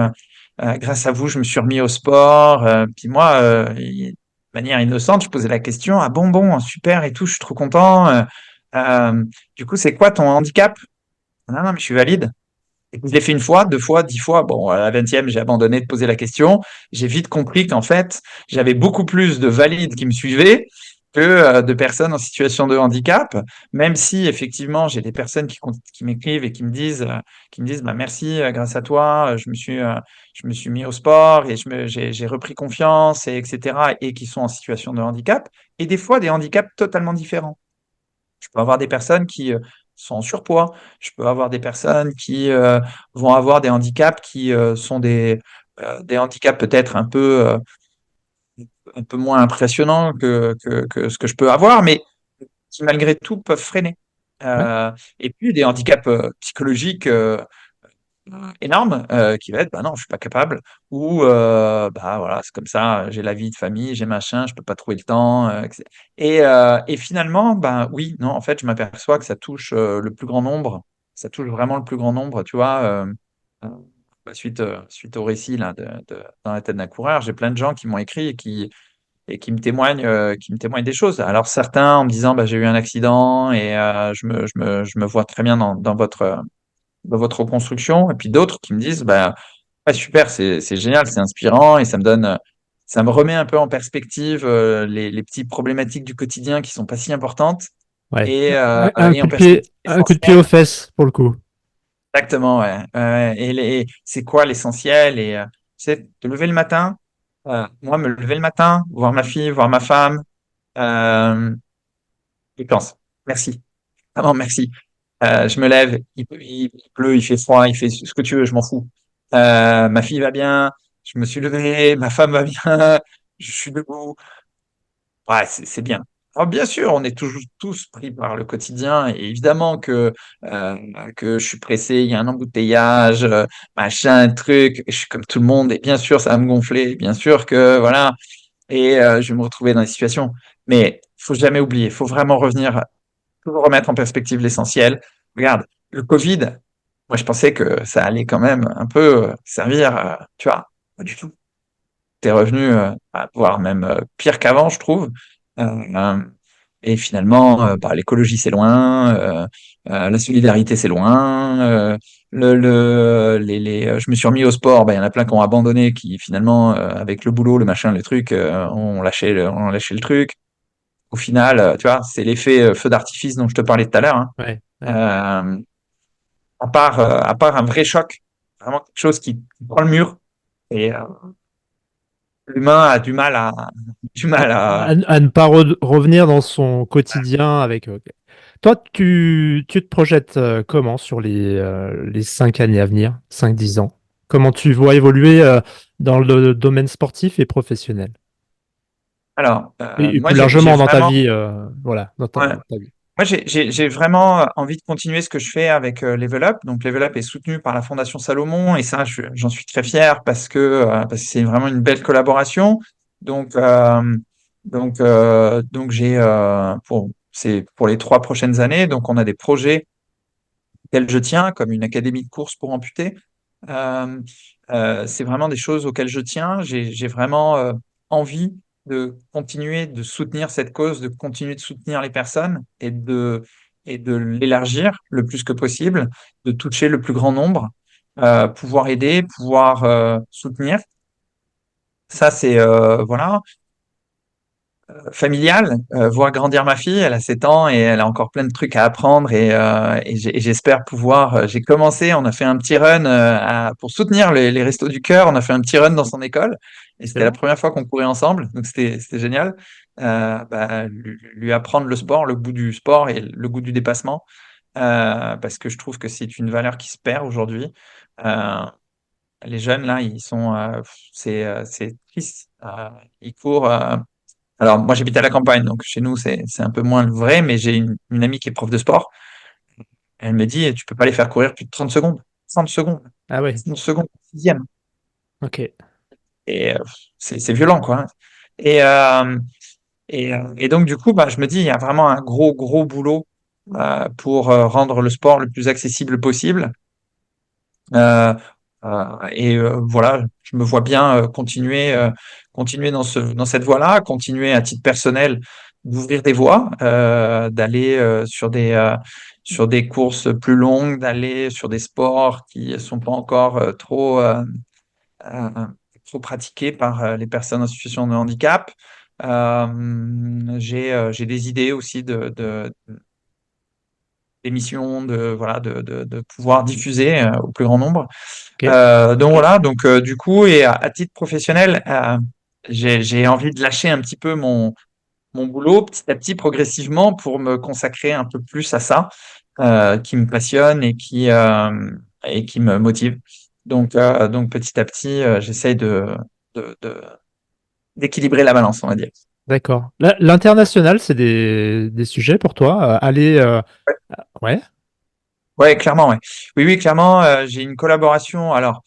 grâce à vous, je me suis remis au sport. Puis moi, de manière innocente, je posais la question ah bon, super et tout, je suis trop content. Euh, du coup, c'est quoi ton handicap? Non, non, mais je suis valide. Et puis, je l'ai fait une fois, 2 fois, 10 fois. Bon, à la 20e, j'ai abandonné de poser la question. J'ai vite compris qu'en fait, j'avais beaucoup plus de valides qui me suivaient que de personnes en situation de handicap, même si effectivement j'ai des personnes qui m'écrivent et qui me disent bah, merci, grâce à toi, je me suis mis au sport et j'ai repris confiance, etc. et qui sont en situation de handicap, et des fois des handicaps totalement différents. Je peux avoir des personnes qui sont en surpoids. Je peux avoir des personnes qui vont avoir des handicaps qui sont des handicaps peut-être un peu moins impressionnants que ce que je peux avoir, mais qui malgré tout peuvent freiner. Ouais. Et puis des handicaps psychologiques énorme qui va être bah non je suis pas capable, ou bah voilà c'est comme ça, j'ai la vie de famille, j'ai machin, je peux pas trouver le temps, et finalement ben oui non en fait je m'aperçois que ça touche le plus grand nombre, ça touche vraiment le plus grand nombre, tu vois. Euh, suite au récit là dans la tête d'un coureur, j'ai plein de gens qui m'ont écrit et qui me témoignent des choses. Alors certains en me disant bah j'ai eu un accident et je me vois très bien dans votre reconstruction, et puis d'autres qui me disent bah ouais, super, c'est génial, c'est inspirant et ça me remet un peu en perspective les petites problématiques du quotidien qui sont pas si importantes, Ouais. et en perspective Un coup de pied aux l'essentiel. fesses pour le coup. Exactement, ouais. Ouais, et c'est quoi l'essentiel, et c'est te lever le matin, moi me lever le matin, voir ma fille, voir ma femme, euh, je pense. Merci. Vraiment, merci. Je me lève, il pleut, il fait froid, il fait ce que tu veux, je m'en fous. Ma fille va bien, je me suis levé, ma femme va bien, je suis debout. Ouais, c'est bien. Alors, bien sûr, on est toujours tous pris par le quotidien, et évidemment euh, que je suis pressé, il y a un embouteillage, machin, un truc, je suis comme tout le monde, et bien sûr, ça va me gonfler, bien sûr que voilà, et je vais me retrouver dans des situations. Mais faut jamais oublier, faut vraiment revenir, toujours remettre en perspective l'essentiel. Regarde, le Covid, moi je pensais que ça allait quand même un peu servir, tu vois, pas du tout. T'es revenu, voire même pire qu'avant, je trouve. Euh, et finalement, bah, l'écologie c'est loin, la solidarité c'est loin. Je me suis remis au sport, bah, il y en a plein qui ont abandonné, qui finalement, avec le boulot, le machin, le truc, ont lâché le truc. Au final, tu vois, c'est l'effet feu d'artifice dont je te parlais tout à l'heure, hein. Ouais, ouais. Euh, à part un vrai choc, vraiment quelque chose qui prend le mur, et l'humain a du mal À ne pas revenir dans son quotidien avec. Ok. Toi, tu te projettes comment sur les 5 années à venir, 5-10 ans? Comment tu vois évoluer dans le domaine sportif et professionnel? Alors, Et moi, plus j'ai largement dans ta vraiment, vie, voilà, dans ouais, ta vie. moi, j'ai vraiment envie de continuer ce que je fais avec Level Up. Donc, Level Up est soutenu par la Fondation Salomon et ça, j'en suis très fier parce que c'est vraiment une belle collaboration. Donc, j'ai c'est pour les 3 prochaines années. Donc, on a des projets auxquels je tiens, comme une académie de course pour amputés. Euh, c'est vraiment des choses auxquelles je tiens. J'ai vraiment envie de continuer de soutenir cette cause, de continuer de soutenir les personnes et de l'élargir le plus que possible, de toucher le plus grand nombre, pouvoir aider, pouvoir soutenir. Ça, c'est voilà familiale, voir grandir ma fille. Elle a 7 ans et elle a encore plein de trucs à apprendre et j'espère pouvoir. J'ai commencé, on a fait un petit run pour soutenir les Restos du Cœur. On a fait un petit run dans son école et c'était la Excellent. première fois qu'on courait ensemble, donc c'était génial. Lui apprendre le sport, le goût du sport et le goût du dépassement, parce que je trouve que c'est une valeur qui se perd aujourd'hui. Euh, les jeunes là, ils sont, c'est triste. Ils courent. Alors, moi, j'habite à la campagne, donc chez nous, c'est un peu moins le vrai, mais j'ai une amie qui est prof de sport. Elle me dit, tu peux pas les faire courir plus de 30 secondes. 30 secondes. Ah ouais, 30 secondes, sixième. ok. Et c'est violent, quoi, hein. Et, euh, et donc, du coup, bah, je me dis, il y a vraiment un gros, gros boulot pour rendre le sport le plus accessible possible. Euh, voilà, je me vois bien continuer dans cette voie-là, continuer à titre personnel d'ouvrir des voies, d'aller sur des courses plus longues, d'aller sur des sports qui sont pas encore euh, trop pratiqués par les personnes en situation de handicap. J'ai des idées aussi d'émissions, de pouvoir diffuser au plus grand nombre. Ok. Donc voilà, donc du coup, et à titre professionnel, j'ai envie de lâcher un petit peu mon boulot petit à petit, progressivement, pour me consacrer un peu plus à ça, qui me passionne et qui me motive. Donc petit à petit, j'essaye de- d'équilibrer la balance, on va dire. D'accord. L'international, c'est des sujets pour toi. Aller. Ouais, Ouais, clairement, ouais. Oui, oui, clairement, j'ai une collaboration. Alors,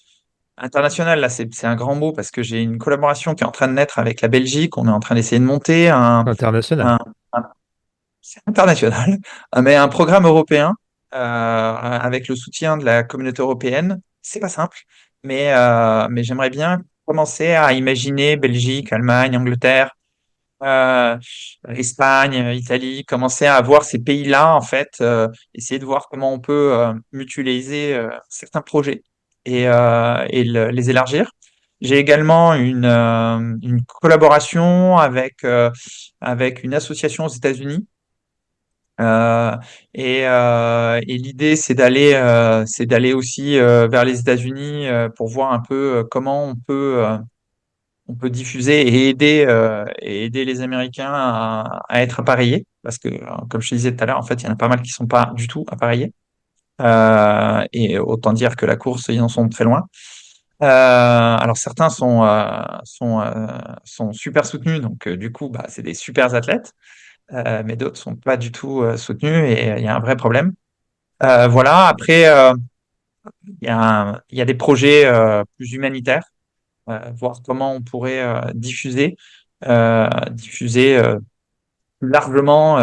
international, là, c'est un grand mot parce que j'ai une collaboration qui est en train de naître avec la Belgique. On est en train d'essayer de monter international. un, c'est international, mais un programme européen avec le soutien de la communauté européenne. C'est pas simple, mais j'aimerais bien commencer à imaginer Belgique, Allemagne, Angleterre, euh, Espagne, Italie, commencer à voir ces pays-là, en fait, essayer de voir comment on peut mutualiser certains projets les élargir. J'ai également une collaboration avec une association aux États-Unis. Et l'idée, c'est d'aller aussi vers les États-Unis pour voir un peu comment on peut diffuser et aider les Américains à être appareillés. Parce que, comme je te disais tout à l'heure, en fait, il y en a pas mal qui sont pas du tout appareillés. Et autant dire que la course, ils en sont très loin. Alors certains sont super soutenus, donc du coup, bah, c'est des super athlètes, mais d'autres sont pas du tout soutenus et il y a un vrai problème. Voilà. Après, il y a des projets plus humanitaires, voir comment on pourrait diffuser plus largement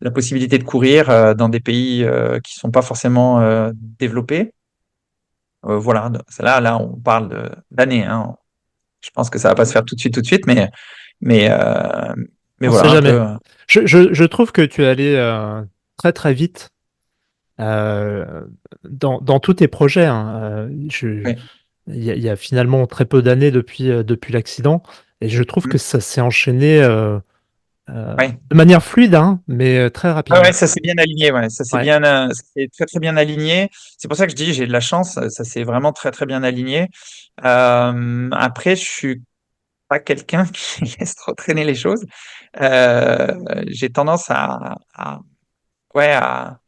la possibilité de courir dans des pays qui sont pas forcément développés. Voilà, là, on parle d'années, hein. Je pense que ça va pas se faire tout de suite, mais, euh, mais On voilà, sait un peu. jamais. Je trouve que tu es allé très très vite dans tous tes projets, hein. Ouais, Il y a finalement très peu d'années depuis l'accident, et je trouve que mm, ça s'est enchaîné ouais. de manière fluide, hein, mais très Ouais, ouais, rapidement. ça s'est bien aligné, ouais. Ouais. Ça s'est très très bien aligné. C'est pour ça que je dis j'ai de la chance, ça s'est vraiment très très bien aligné. Après, je suis pas quelqu'un qui laisse trop traîner les choses. J'ai tendance ouais, à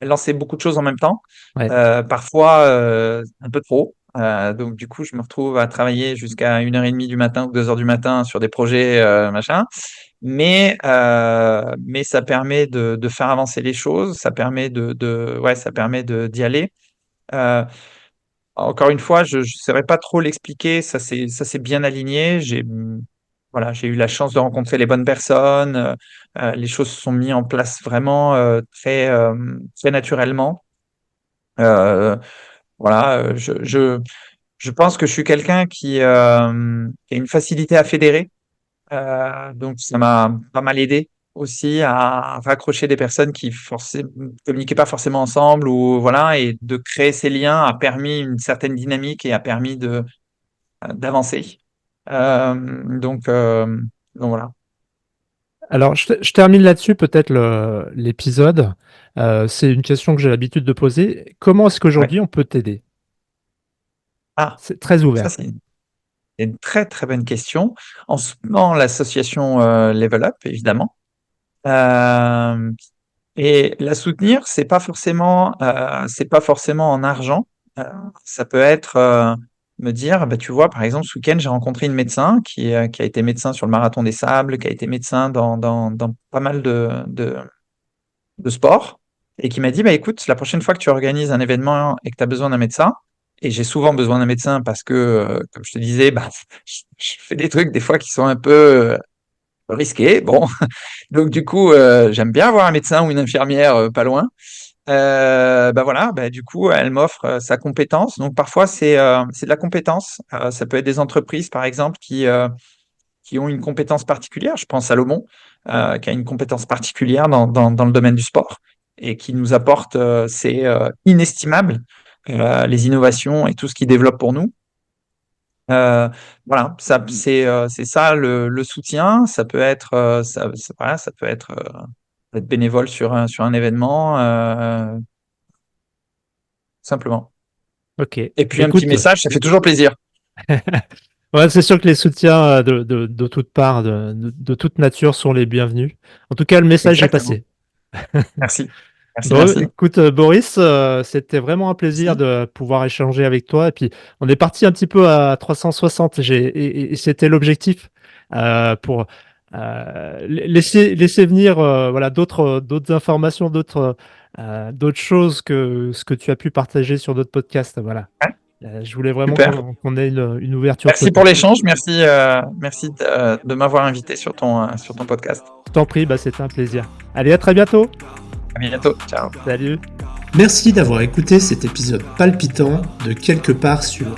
lancer beaucoup de choses en même temps, Ouais. parfois un peu trop. Donc du coup, je me retrouve à travailler jusqu'à 1h30 du matin ou 2h du matin sur des projets, machin. Mais ça permet de faire avancer les choses, ça permet ouais, ça permet d'y aller. Euh, Encore une fois, je ne saurais pas trop l'expliquer, ça s'est bien aligné. Voilà, j'ai eu la chance de rencontrer les bonnes personnes, les choses se sont mises en place vraiment très naturellement. Euh, voilà, je pense que je suis quelqu'un qui a une facilité à fédérer. Donc ça m'a pas mal aidé aussi à raccrocher des personnes qui communiquaient pas forcément ensemble ou voilà, et de créer ces liens a permis une certaine dynamique et a permis d'avancer. Euh, donc, euh, donc voilà. Alors, je termine là-dessus peut-être l'épisode. C'est une question que j'ai l'habitude de poser. Comment est-ce Ouais. qu'aujourd'hui on peut t'aider? Ah, C'est très ça ouvert. c'est une très très bonne question. En ce moment, l'association Level Up, évidemment. Euh, Et la soutenir, c'est pas forcément en argent. Euh, Ça peut être me dire, bah, tu vois, par exemple, ce week-end, j'ai rencontré une médecin qui a été médecin sur le Marathon des Sables, qui a été médecin dans pas mal de sports, et qui m'a dit, bah, écoute, la prochaine fois que tu organises un événement et que tu as besoin d'un médecin, et j'ai souvent besoin d'un médecin parce que, comme je te disais, bah, je fais des trucs des fois qui sont un peu risqués. Bon, donc du coup, j'aime bien avoir un médecin ou une infirmière pas loin. Bah voilà, bah du coup, elle m'offre sa compétence. Donc parfois, c'est de la compétence. Ça peut être des entreprises, par exemple, qui ont une compétence particulière. Je pense à Lomon, qui a une compétence particulière dans le domaine du sport et qui nous apporte, c'est inestimable, les innovations et tout ce qu'ils développent pour nous. Euh, voilà, c'est ça le soutien. Ça peut être, voilà, ça peut être bénévole sur un événement, simplement. Ok. Et puis un petit Écoute, message, ça fait toujours plaisir. ouais, c'est sûr que les soutiens de toutes parts, de toute nature sont les bienvenus. En tout cas, le message est Exactement. passé. Merci. Merci, Bon, merci. écoute, Boris, c'était vraiment un plaisir Merci. de pouvoir échanger avec toi. Et puis, on est parti un petit peu à 360. Et c'était l'objectif pour laisser venir voilà, d'autres informations, d'autres choses que ce que tu as pu partager sur d'autres podcasts. Voilà. Ouais, Je voulais vraiment super. qu'on ait une ouverture de Merci pour côté. l'échange. Merci de m'avoir invité sur ton podcast. Je t'en prie, bah, c'était un plaisir. Allez, à très bientôt. À bientôt. Ciao. Salut. Merci d'avoir écouté cet épisode palpitant de Quelque part sur.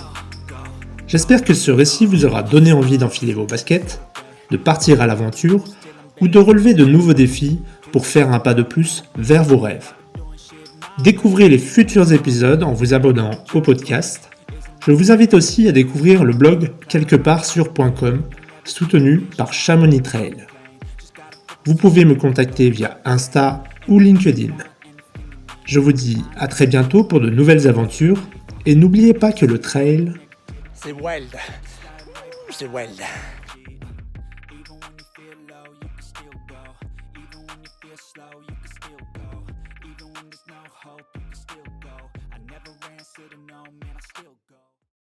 J'espère que ce récit vous aura donné envie d'enfiler vos baskets, de partir à l'aventure ou de relever de nouveaux défis pour faire un pas de plus vers vos rêves. Découvrez les futurs épisodes en vous abonnant au podcast. Je vous invite aussi à découvrir le blog quelquepartsur.com soutenu par Chamonix Trail. Vous pouvez me contacter via Insta ou LinkedIn. Je vous dis à très bientôt pour de nouvelles aventures et n'oubliez pas que le trail, C'est wild. C'est wild. Even when you feel low, you can still go. Even when you feel slow, you can still go. Even when there's no hope, you can still go. I never answer to no, man, I still go.